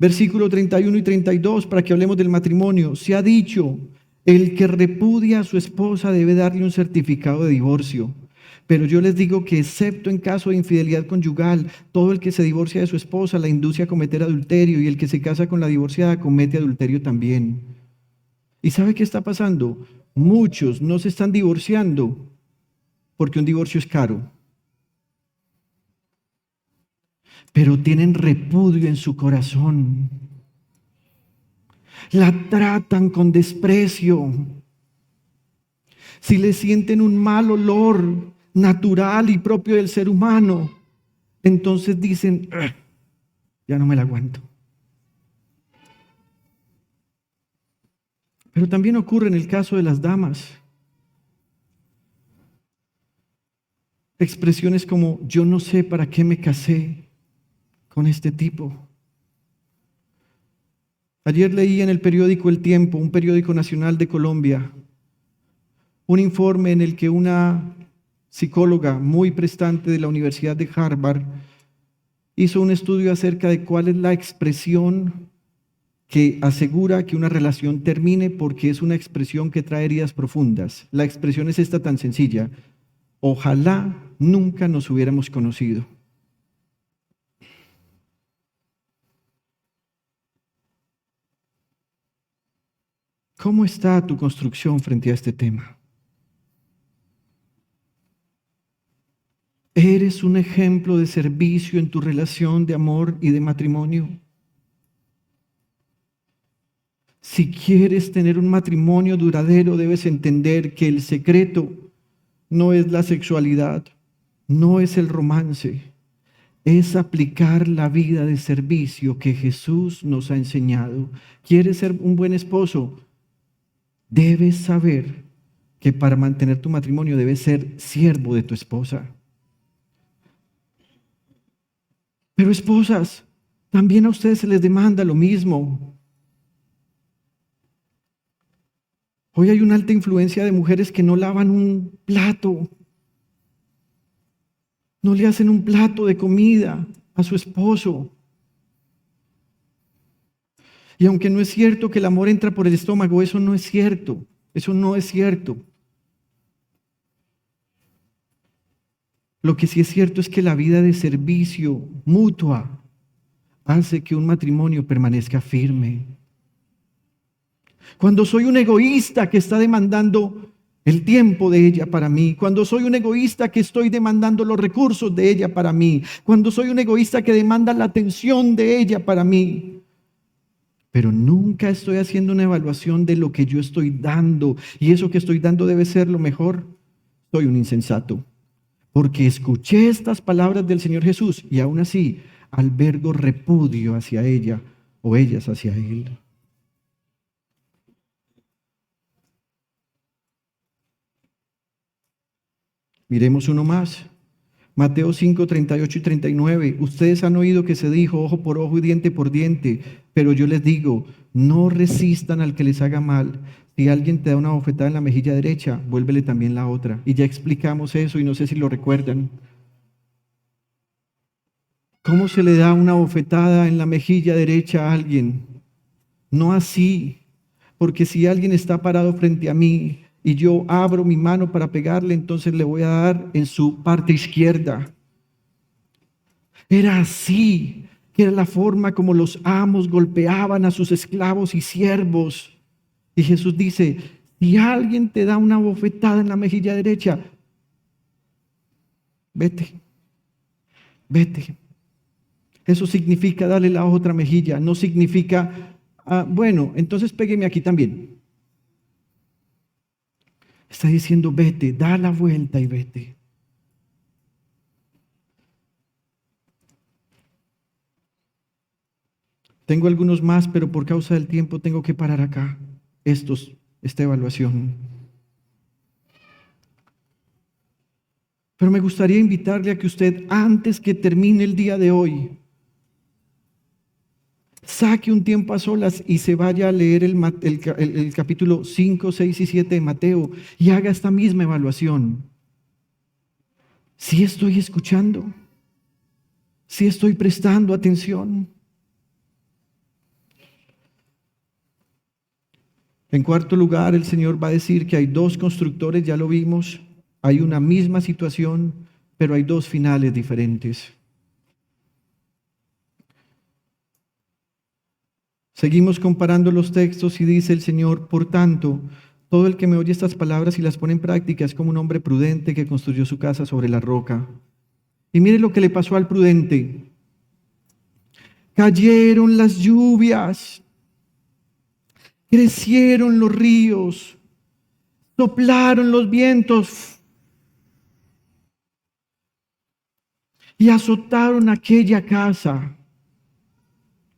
Versículo 31 y 32, para que hablemos del matrimonio. Se ha dicho, el que repudia a su esposa debe darle un certificado de divorcio. Pero yo les digo que excepto en caso de infidelidad conyugal, todo el que se divorcia de su esposa la induce a cometer adulterio, y el que se casa con la divorciada comete adulterio también. ¿Y sabe qué está pasando? Muchos no se están divorciando porque un divorcio es caro, pero tienen repudio en su corazón. La tratan con desprecio. Si le sienten un mal olor natural y propio del ser humano, entonces dicen, ya no me la aguanto. Pero también ocurre en el caso de las damas. Expresiones como, yo no sé para qué me casé con este tipo. Ayer leí en el periódico El Tiempo, un periódico nacional de Colombia, un informe en el que una psicóloga muy prestante de la Universidad de Harvard hizo un estudio acerca de cuál es la expresión que asegura que una relación termine, porque es una expresión que trae heridas profundas. La expresión es esta tan sencilla: ojalá nunca nos hubiéramos conocido. ¿Cómo está tu construcción frente a este tema? ¿Eres un ejemplo de servicio en tu relación de amor y de matrimonio? Si quieres tener un matrimonio duradero, debes entender que el secreto no es la sexualidad, no es el romance, es aplicar la vida de servicio que Jesús nos ha enseñado. ¿Quieres ser un buen esposo? Debes saber que para mantener tu matrimonio debes ser siervo de tu esposa. Pero esposas, también a ustedes se les demanda lo mismo. Hoy hay una alta influencia de mujeres que no lavan un plato, no le hacen un plato de comida a su esposo. Y aunque no es cierto que el amor entra por el estómago, eso no es cierto, eso no es cierto. Lo que sí es cierto es que la vida de servicio mutua hace que un matrimonio permanezca firme. Cuando soy un egoísta que está demandando el tiempo de ella para mí, cuando soy un egoísta que estoy demandando los recursos de ella para mí, cuando soy un egoísta que demanda la atención de ella para mí, pero nunca estoy haciendo una evaluación de lo que yo estoy dando, y eso que estoy dando debe ser lo mejor, soy un insensato. Porque escuché estas palabras del Señor Jesús y aún así albergo repudio hacia ella o ellas hacia Él. Miremos uno más. Mateo 5, 38 y 39. Ustedes han oído que se dijo ojo por ojo y diente por diente, pero yo les digo, no resistan al que les haga mal. Si alguien te da una bofetada en la mejilla derecha, vuélvele también la otra. Y ya explicamos eso y no sé si lo recuerdan. ¿Cómo se le da una bofetada en la mejilla derecha a alguien? No así, porque si alguien está parado frente a mí y yo abro mi mano para pegarle, entonces le voy a dar en su parte izquierda. Era así, que era la forma como los amos golpeaban a sus esclavos y siervos. Y Jesús dice, si alguien te da una bofetada en la mejilla derecha, vete, vete. Eso significa darle la otra mejilla, no significa, bueno, entonces pégueme aquí también. Está diciendo, vete, da la vuelta y vete. Tengo algunos más, pero por causa del tiempo tengo que parar acá. Esta evaluación. Pero me gustaría invitarle a que usted, antes que termine el día de hoy, saque un tiempo a solas y se vaya a leer el capítulo 5, 6 y 7 de Mateo y haga esta misma evaluación. ¿Sí estoy escuchando? ¿Sí estoy prestando atención? En cuarto lugar, el Señor va a decir que hay dos constructores, ya lo vimos, hay una misma situación, pero hay dos finales diferentes. Seguimos comparando los textos y dice el Señor, por tanto, todo el que me oye estas palabras y las pone en práctica es como un hombre prudente que construyó su casa sobre la roca. Y mire lo que le pasó al prudente. Cayeron las lluvias, crecieron los ríos, soplaron los vientos y azotaron aquella casa.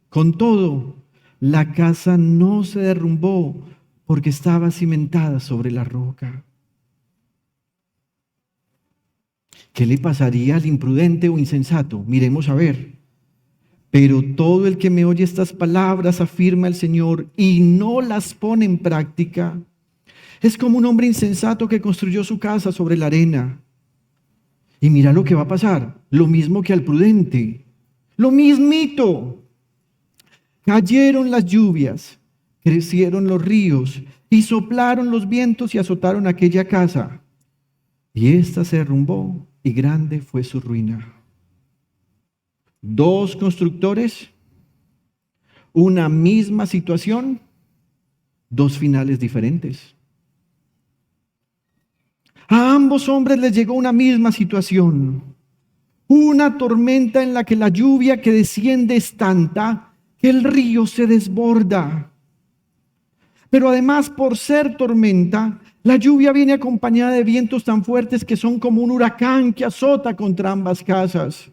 Con todo, la casa no se derrumbó porque estaba cimentada sobre la roca. ¿Qué le pasaría al imprudente o insensato? Miremos a ver. Pero todo el que me oye estas palabras, afirma el Señor, y no las pone en práctica, es como un hombre insensato que construyó su casa sobre la arena. Y mira lo que va a pasar, lo mismo que al prudente, lo mismito. Cayeron las lluvias, crecieron los ríos, y soplaron los vientos y azotaron aquella casa. Y ésta se derrumbó, y grande fue su ruina. Dos constructores, una misma situación, dos finales diferentes. A ambos hombres les llegó una misma situación, una tormenta en la que la lluvia que desciende es tanta que el río se desborda. Pero además, por ser tormenta, la lluvia viene acompañada de vientos tan fuertes que son como un huracán que azota contra ambas casas.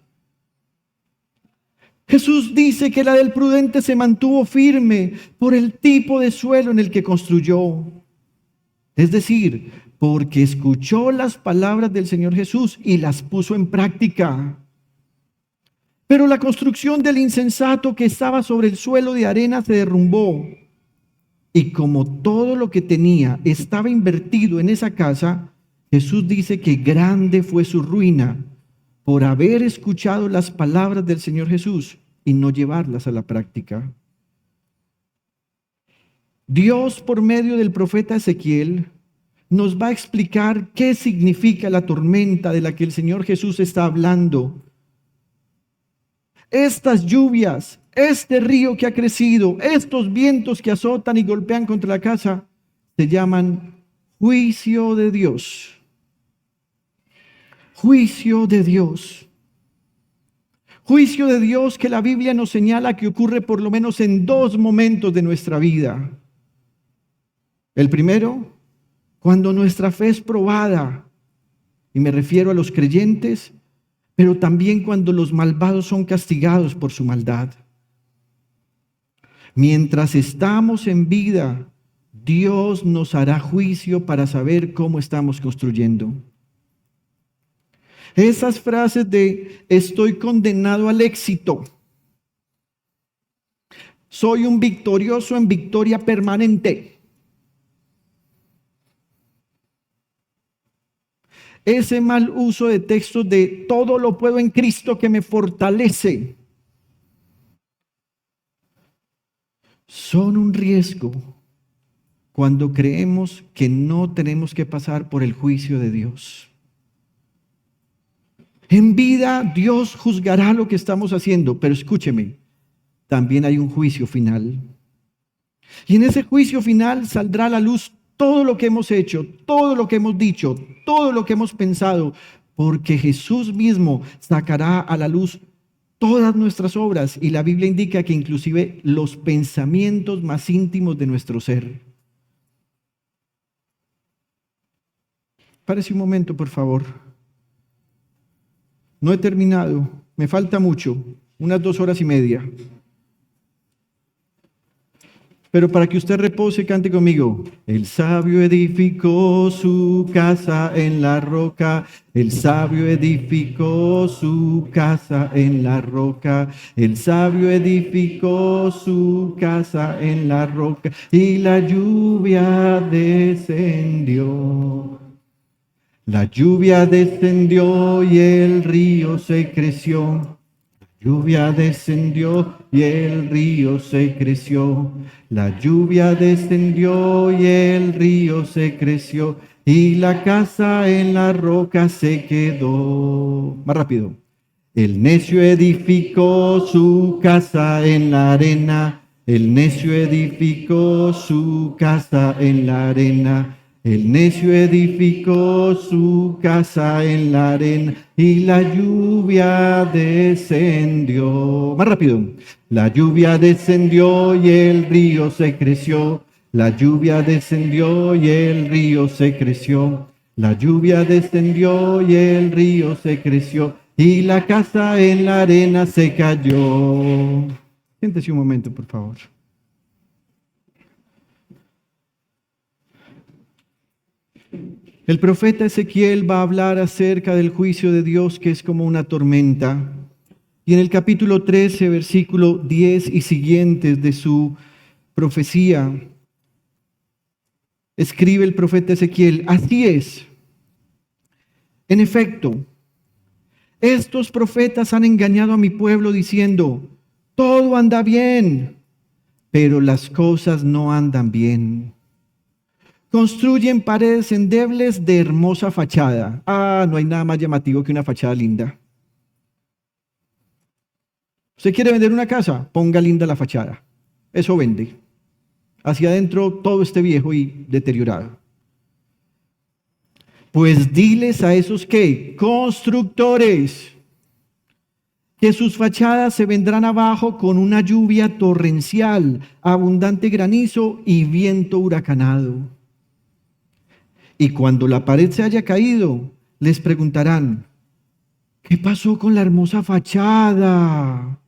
Jesús dice que la del prudente se mantuvo firme por el tipo de suelo en el que construyó. Es decir, porque escuchó las palabras del Señor Jesús y las puso en práctica. Pero la construcción del insensato que estaba sobre el suelo de arena se derrumbó. Y como todo lo que tenía estaba invertido en esa casa, Jesús dice que grande fue su ruina por haber escuchado las palabras del Señor Jesús y no llevarlas a la práctica. Dios, por medio del profeta Ezequiel, nos va a explicar qué significa la tormenta de la que el Señor Jesús está hablando. Estas lluvias, este río que ha crecido, estos vientos que azotan y golpean contra la casa, se llaman juicio de Dios. Juicio de Dios. Juicio de Dios que la Biblia nos señala que ocurre por lo menos en dos momentos de nuestra vida. El primero, cuando nuestra fe es probada, y me refiero a los creyentes, pero también cuando los malvados son castigados por su maldad. Mientras estamos en vida, Dios nos hará juicio para saber cómo estamos construyendo. Esas frases de estoy condenado al éxito, soy un victorioso en victoria permanente, ese mal uso de textos de todo lo puedo en Cristo que me fortalece, son un riesgo cuando creemos que no tenemos que pasar por el juicio de Dios. En vida Dios juzgará lo que estamos haciendo, pero escúcheme, también hay un juicio final. Y en ese juicio final saldrá a la luz todo lo que hemos hecho, todo lo que hemos dicho, todo lo que hemos pensado, porque Jesús mismo sacará a la luz todas nuestras obras, y la Biblia indica que inclusive los pensamientos más íntimos de nuestro ser. Párese un momento, por favor. No he terminado, me falta mucho, unas 2 horas y media. Pero para que usted repose, cante conmigo. El sabio edificó su casa en la roca. El sabio edificó su casa en la roca. El sabio edificó su casa en la roca. Y la lluvia descendió. La lluvia descendió y el río se creció. Lluvia descendió y el río se creció. La lluvia descendió y el río se creció. Y la casa en la roca se quedó. Más rápido. El necio edificó su casa en la arena. El necio edificó su casa en la arena. El necio edificó su casa en la arena y la lluvia descendió. Más rápido. La lluvia descendió y el río se creció. La lluvia descendió y el río se creció. La lluvia descendió y el río se creció y la casa en la arena se cayó. Siéntese un momento, por favor. El profeta Ezequiel va a hablar acerca del juicio de Dios que es como una tormenta. Y en el capítulo 13, versículo 10 y siguientes de su profecía, escribe el profeta Ezequiel: así es. En efecto, estos profetas han engañado a mi pueblo diciendo: todo anda bien, pero las cosas no andan bien. Construyen paredes endebles de hermosa fachada. No hay nada más llamativo que una fachada linda. ¿Usted quiere vender una casa? Ponga linda la fachada. Eso vende. Hacia adentro todo esté viejo y deteriorado. Pues diles a esos que constructores que sus fachadas se vendrán abajo con una lluvia torrencial, abundante granizo y viento huracanado. Y cuando la pared se haya caído, les preguntarán: ¿qué pasó con la hermosa fachada?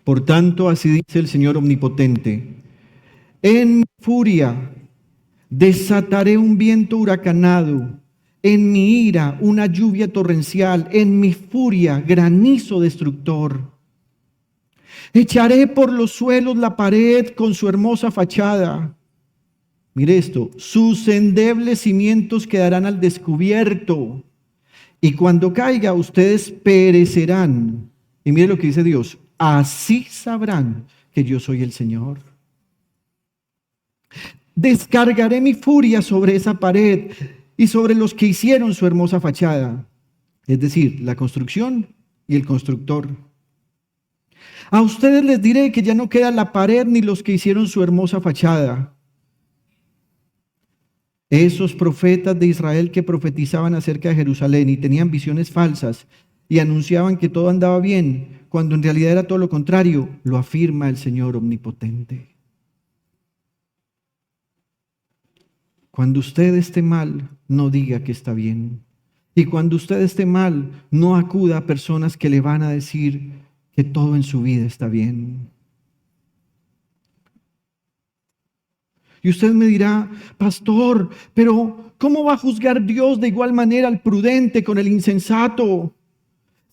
Por tanto, así dice el Señor Omnipotente: en mi furia desataré un viento huracanado, en mi ira una lluvia torrencial, en mi furia granizo destructor. Echaré por los suelos la pared con su hermosa fachada. Mire esto: sus endebles cimientos quedarán al descubierto, y cuando caiga ustedes perecerán. Y mire lo que dice Dios: así sabrán que yo soy el Señor. Descargaré mi furia sobre esa pared y sobre los que hicieron su hermosa fachada, es decir, la construcción y el constructor. A ustedes les diré que ya no queda la pared ni los que hicieron su hermosa fachada. Esos profetas de Israel que profetizaban acerca de Jerusalén y tenían visiones falsas y anunciaban que todo andaba bien, cuando en realidad era todo lo contrario, lo afirma el Señor Omnipotente. Cuando usted esté mal, no diga que está bien. Y cuando usted esté mal, no acuda a personas que le van a decir que todo en su vida está bien. Y usted me dirá: pastor, pero ¿cómo va a juzgar Dios de igual manera al prudente con el insensato?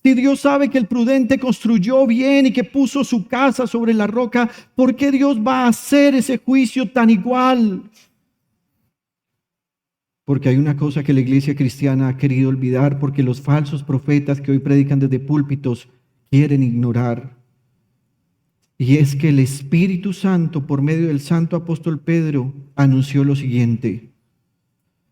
Si Dios sabe que el prudente construyó bien y que puso su casa sobre la roca, ¿por qué Dios va a hacer ese juicio tan igual? Porque hay una cosa que la iglesia cristiana ha querido olvidar, porque los falsos profetas que hoy predican desde púlpitos quieren ignorar. Y es que el Espíritu Santo, por medio del santo apóstol Pedro, anunció lo siguiente.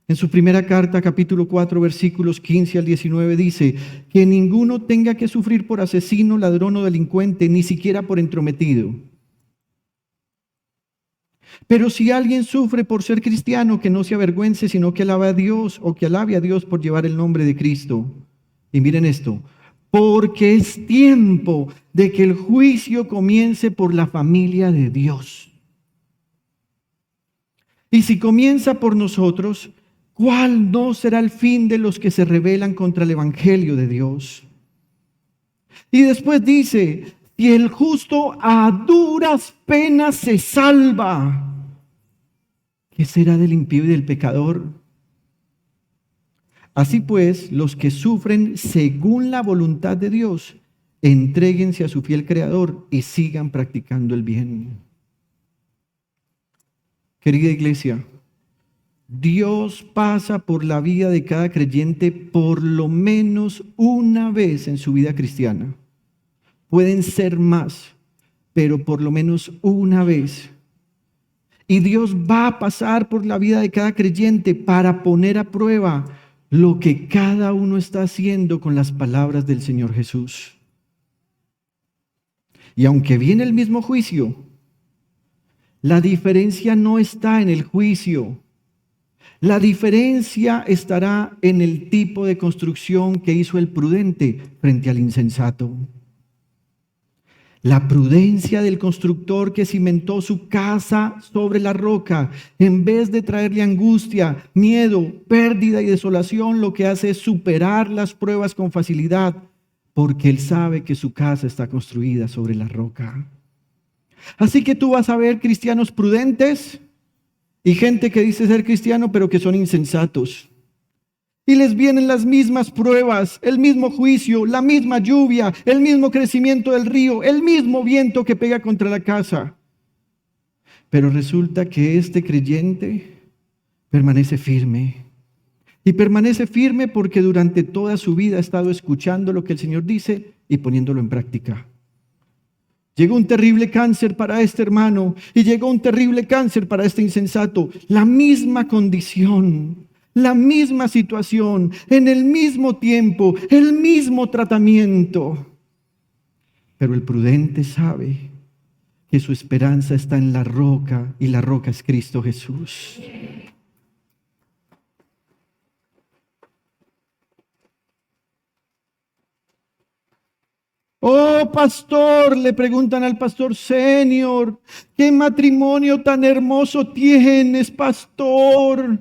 En su primera carta, capítulo 4, versículos 15 al 19, dice: que ninguno tenga que sufrir por asesino, ladrón o delincuente, ni siquiera por entrometido. Pero si alguien sufre por ser cristiano, que no se avergüence, sino que alabe a Dios, o que alabe a Dios por llevar el nombre de Cristo. Y miren esto: porque es tiempo de que el juicio comience por la familia de Dios. Y si comienza por nosotros, ¿cuál no será el fin de los que se rebelan contra el Evangelio de Dios? Y después dice: si el justo a duras penas se salva, ¿qué será del impío y del pecador? Así pues, los que sufren según la voluntad de Dios, entréguense a su fiel Creador y sigan practicando el bien. Querida iglesia, Dios pasa por la vida de cada creyente por lo menos una vez en su vida cristiana. Pueden ser más, pero por lo menos una vez. Y Dios va a pasar por la vida de cada creyente para poner a prueba lo que cada uno está haciendo con las palabras del Señor Jesús. Y aunque viene el mismo juicio, la diferencia no está en el juicio. La diferencia estará en el tipo de construcción que hizo el prudente frente al insensato. La prudencia del constructor que cimentó su casa sobre la roca, en vez de traerle angustia, miedo, pérdida y desolación, lo que hace es superar las pruebas con facilidad, porque él sabe que su casa está construida sobre la roca. Así que tú vas a ver cristianos prudentes y gente que dice ser cristiano pero que son insensatos. Y les vienen las mismas pruebas, el mismo juicio, la misma lluvia, el mismo crecimiento del río, el mismo viento que pega contra la casa. Pero resulta que este creyente permanece firme. Y permanece firme porque durante toda su vida ha estado escuchando lo que el Señor dice y poniéndolo en práctica. Llegó un terrible cáncer para este hermano y llegó un terrible cáncer para este insensato. La misma condición, la misma situación, en el mismo tiempo, el mismo tratamiento. Pero el prudente sabe que su esperanza está en la roca y la roca es Cristo Jesús. Oh, pastor, le preguntan al pastor senior, ¿qué matrimonio tan hermoso tienes, pastor?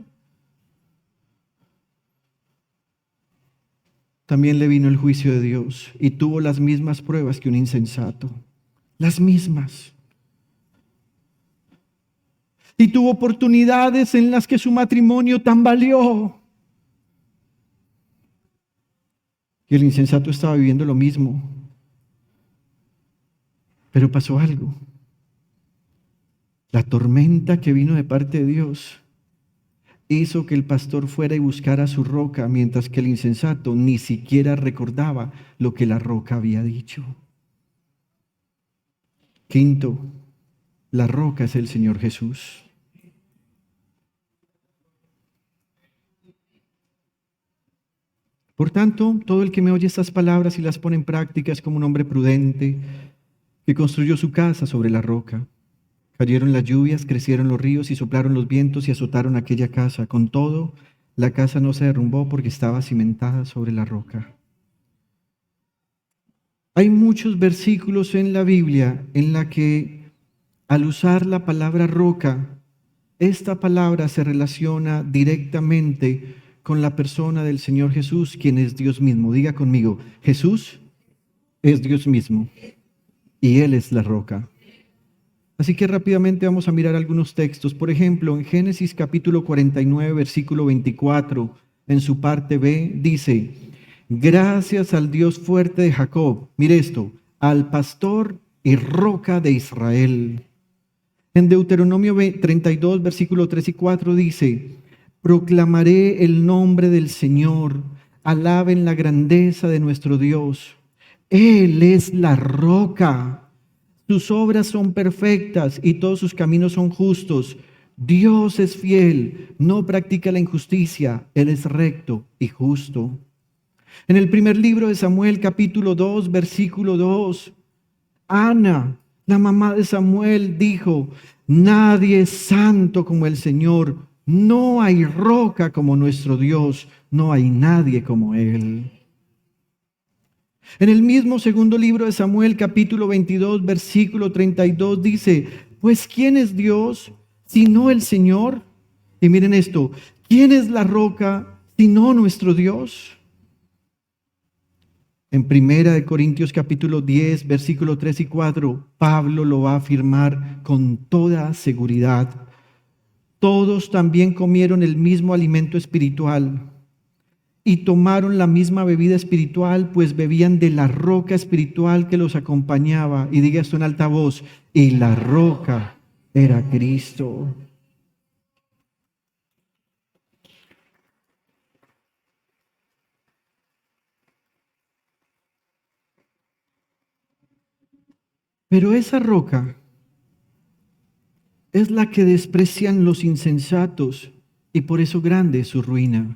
También le vino el juicio de Dios y tuvo las mismas pruebas que un insensato, las mismas. Y tuvo oportunidades en las que su matrimonio tambaleó. Y el insensato estaba viviendo lo mismo. Pero pasó algo. La tormenta que vino de parte de Dios hizo que el pastor fuera y buscara su roca, mientras que el insensato ni siquiera recordaba lo que la roca había dicho. Quinto, la roca es el Señor Jesús. Por tanto, todo el que me oye estas palabras y las pone en práctica es como un hombre prudente que construyó su casa sobre la roca. Cayeron las lluvias, crecieron los ríos y soplaron los vientos y azotaron aquella casa. Con todo, la casa no se derrumbó porque estaba cimentada sobre la roca. Hay muchos versículos en la Biblia en la que al usar la palabra roca, esta palabra se relaciona directamente con la persona del Señor Jesús, quien es Dios mismo. Diga conmigo, Jesús es Dios mismo. Y Él es la roca. Así que rápidamente vamos a mirar algunos textos. Por ejemplo, en Génesis capítulo 49, versículo 24, en su parte B, dice: gracias al Dios fuerte de Jacob, mire esto, al pastor y roca de Israel. En Deuteronomio 32, versículo 3 y 4 dice: proclamaré el nombre del Señor, alaben la grandeza de nuestro Dios. Él es la roca, sus obras son perfectas y todos sus caminos son justos. Dios es fiel, no practica la injusticia, Él es recto y justo. En el primer libro de Samuel, capítulo 2, versículo 2, Ana, la mamá de Samuel, dijo: nadie es santo como el Señor, no hay roca como nuestro Dios, no hay nadie como Él. En el mismo segundo libro de Samuel, capítulo 22, versículo 32, dice: pues ¿quién es Dios sino el Señor? Y miren esto, ¿quién es la roca sino nuestro Dios? En Primera de Corintios, capítulo 10, versículo 3 y 4, Pablo lo va a afirmar con toda seguridad. Todos también comieron el mismo alimento espiritual y tomaron la misma bebida espiritual, pues bebían de la roca espiritual que los acompañaba. Y diga esto en alta voz: y la roca era Cristo. Pero esa roca es la que desprecian los insensatos y por eso grande es su ruina.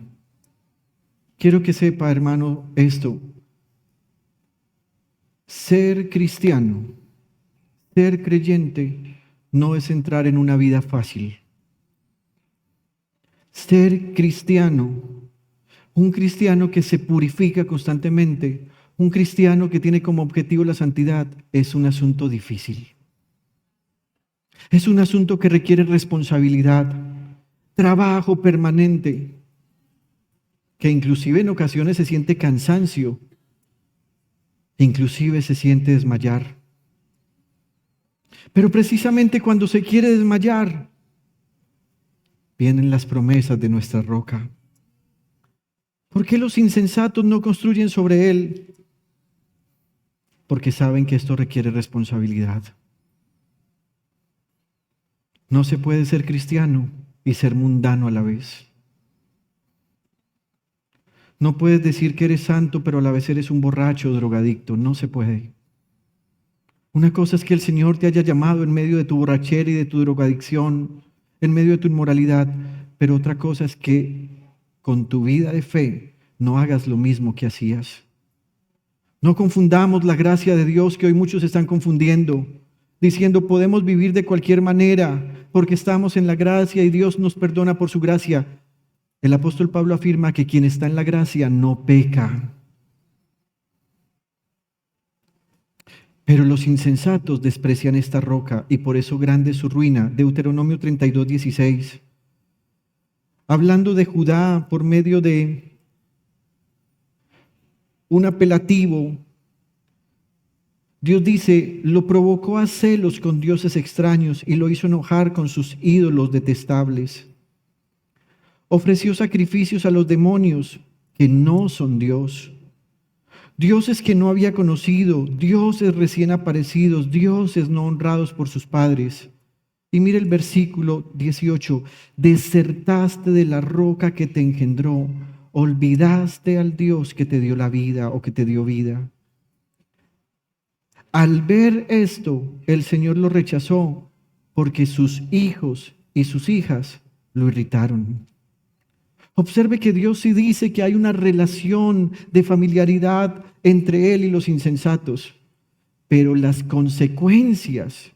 Quiero que sepa, hermano, esto. Ser cristiano, ser creyente, no es entrar en una vida fácil. Ser cristiano, un cristiano que se purifica constantemente, un cristiano que tiene como objetivo la santidad, es un asunto difícil. Es un asunto que requiere responsabilidad, trabajo permanente, que inclusive en ocasiones se siente cansancio, inclusive se siente desmayar. Pero precisamente cuando se quiere desmayar, vienen las promesas de nuestra roca. ¿Por qué los insensatos no construyen sobre él? Porque saben que esto requiere responsabilidad. No se puede ser cristiano y ser mundano a la vez. No puedes decir que eres santo, pero a la vez eres un borracho o drogadicto. No se puede. Una cosa es que el Señor te haya llamado en medio de tu borrachera y de tu drogadicción, en medio de tu inmoralidad, pero otra cosa es que con tu vida de fe no hagas lo mismo que hacías. No confundamos la gracia de Dios, que hoy muchos están confundiendo, diciendo podemos vivir de cualquier manera porque estamos en la gracia y Dios nos perdona por su gracia. El apóstol Pablo afirma que quien está en la gracia no peca. Pero los insensatos desprecian esta roca y por eso grande es su ruina. Deuteronomio 32:16. Hablando de Judá por medio de un apelativo, Dios dice, lo provocó a celos con dioses extraños y lo hizo enojar con sus ídolos detestables. Ofreció sacrificios a los demonios que no son Dios. Dioses que no había conocido, dioses recién aparecidos, dioses no honrados por sus padres. Y mire el versículo 18, desertaste de la roca que te engendró, olvidaste al Dios que te dio la vida o que te dio vida. Al ver esto, el Señor lo rechazó porque sus hijos y sus hijas lo irritaron. Observe que Dios sí dice que hay una relación de familiaridad entre Él y los insensatos, pero las consecuencias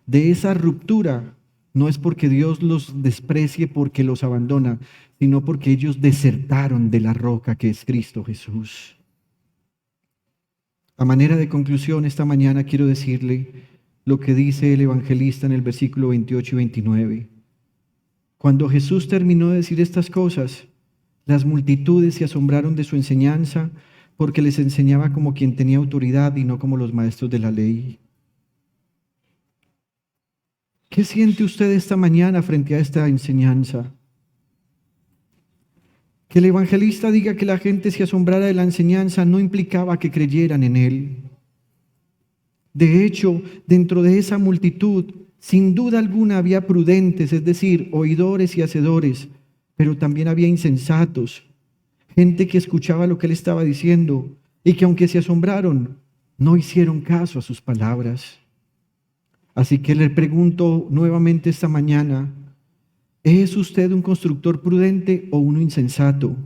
de esa ruptura no es porque Dios los desprecie, porque los abandona, sino porque ellos desertaron de la roca que es Cristo Jesús. A manera de conclusión, esta mañana quiero decirle lo que dice el evangelista en el versículo 28 y 29. Cuando Jesús terminó de decir estas cosas, las multitudes se asombraron de su enseñanza porque les enseñaba como quien tenía autoridad y no como los maestros de la ley. ¿Qué siente usted esta mañana frente a esta enseñanza? Que el evangelista diga que la gente se asombrara de la enseñanza no implicaba que creyeran en él. De hecho, dentro de esa multitud, sin duda alguna había prudentes, es decir, oidores y hacedores, pero también había insensatos, gente que escuchaba lo que él estaba diciendo y que aunque se asombraron, no hicieron caso a sus palabras. Así que le pregunto nuevamente esta mañana, ¿es usted un constructor prudente o uno insensato?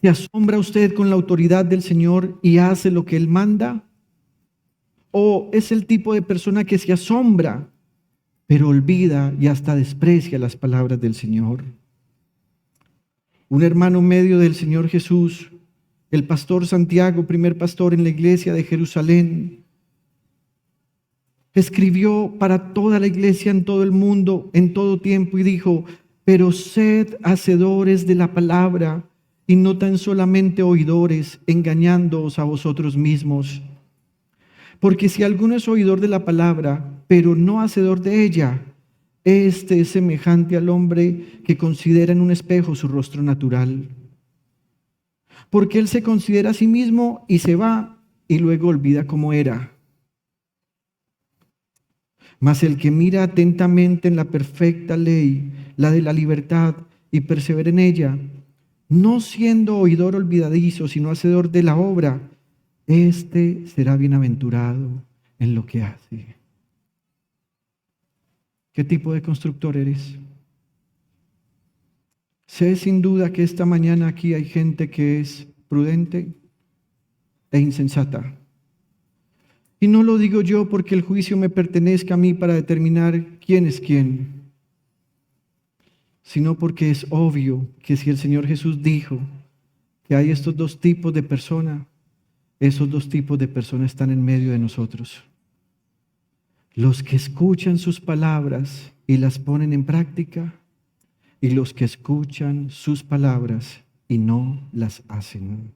¿Se asombra usted con la autoridad del Señor y hace lo que Él manda? ¿O es el tipo de persona que se asombra, pero olvida y hasta desprecia las palabras del Señor? Un hermano medio del Señor Jesús, el pastor Santiago, primer pastor en la iglesia de Jerusalén, escribió para toda la iglesia en todo el mundo, en todo tiempo, y dijo, pero sed hacedores de la palabra y no tan solamente oidores, engañándoos a vosotros mismos. Porque si alguno es oidor de la palabra, pero no hacedor de ella, este es semejante al hombre que considera en un espejo su rostro natural. Porque él se considera a sí mismo y se va y luego olvida cómo era. Mas el que mira atentamente en la perfecta ley, la de la libertad, y persevera en ella, no siendo oidor olvidadizo, sino hacedor de la obra, este será bienaventurado. en lo que hace. ¿Qué tipo de constructor eres? Sé sin duda que esta mañana aquí hay gente que es prudente e insensata. Y no lo digo yo porque el juicio me pertenezca a mí para determinar quién es quién, sino porque es obvio que si el Señor Jesús dijo que hay estos dos tipos de personas, esos dos tipos de personas están en medio de nosotros. Los que escuchan sus palabras y las ponen en práctica, y los que escuchan sus palabras y no las hacen.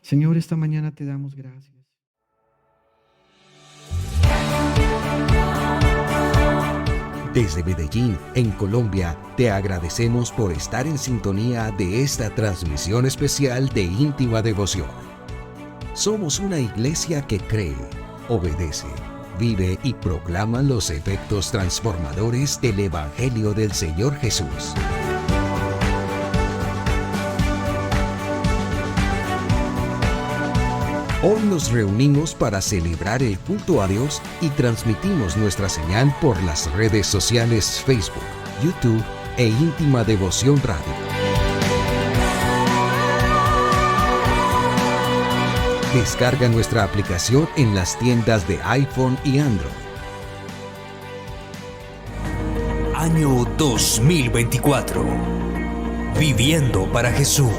Señor, esta mañana te damos gracias. Desde Medellín, en Colombia, te agradecemos por estar en sintonía de esta transmisión especial de íntima devoción. Somos una iglesia que cree, obedece, vive y proclama los efectos transformadores del Evangelio del Señor Jesús. Hoy nos reunimos para celebrar el culto a Dios y transmitimos nuestra señal por las redes sociales Facebook, YouTube e Íntima Devoción Radio. Descarga nuestra aplicación en las tiendas de iPhone y Android. Año 2024. Viviendo para Jesús.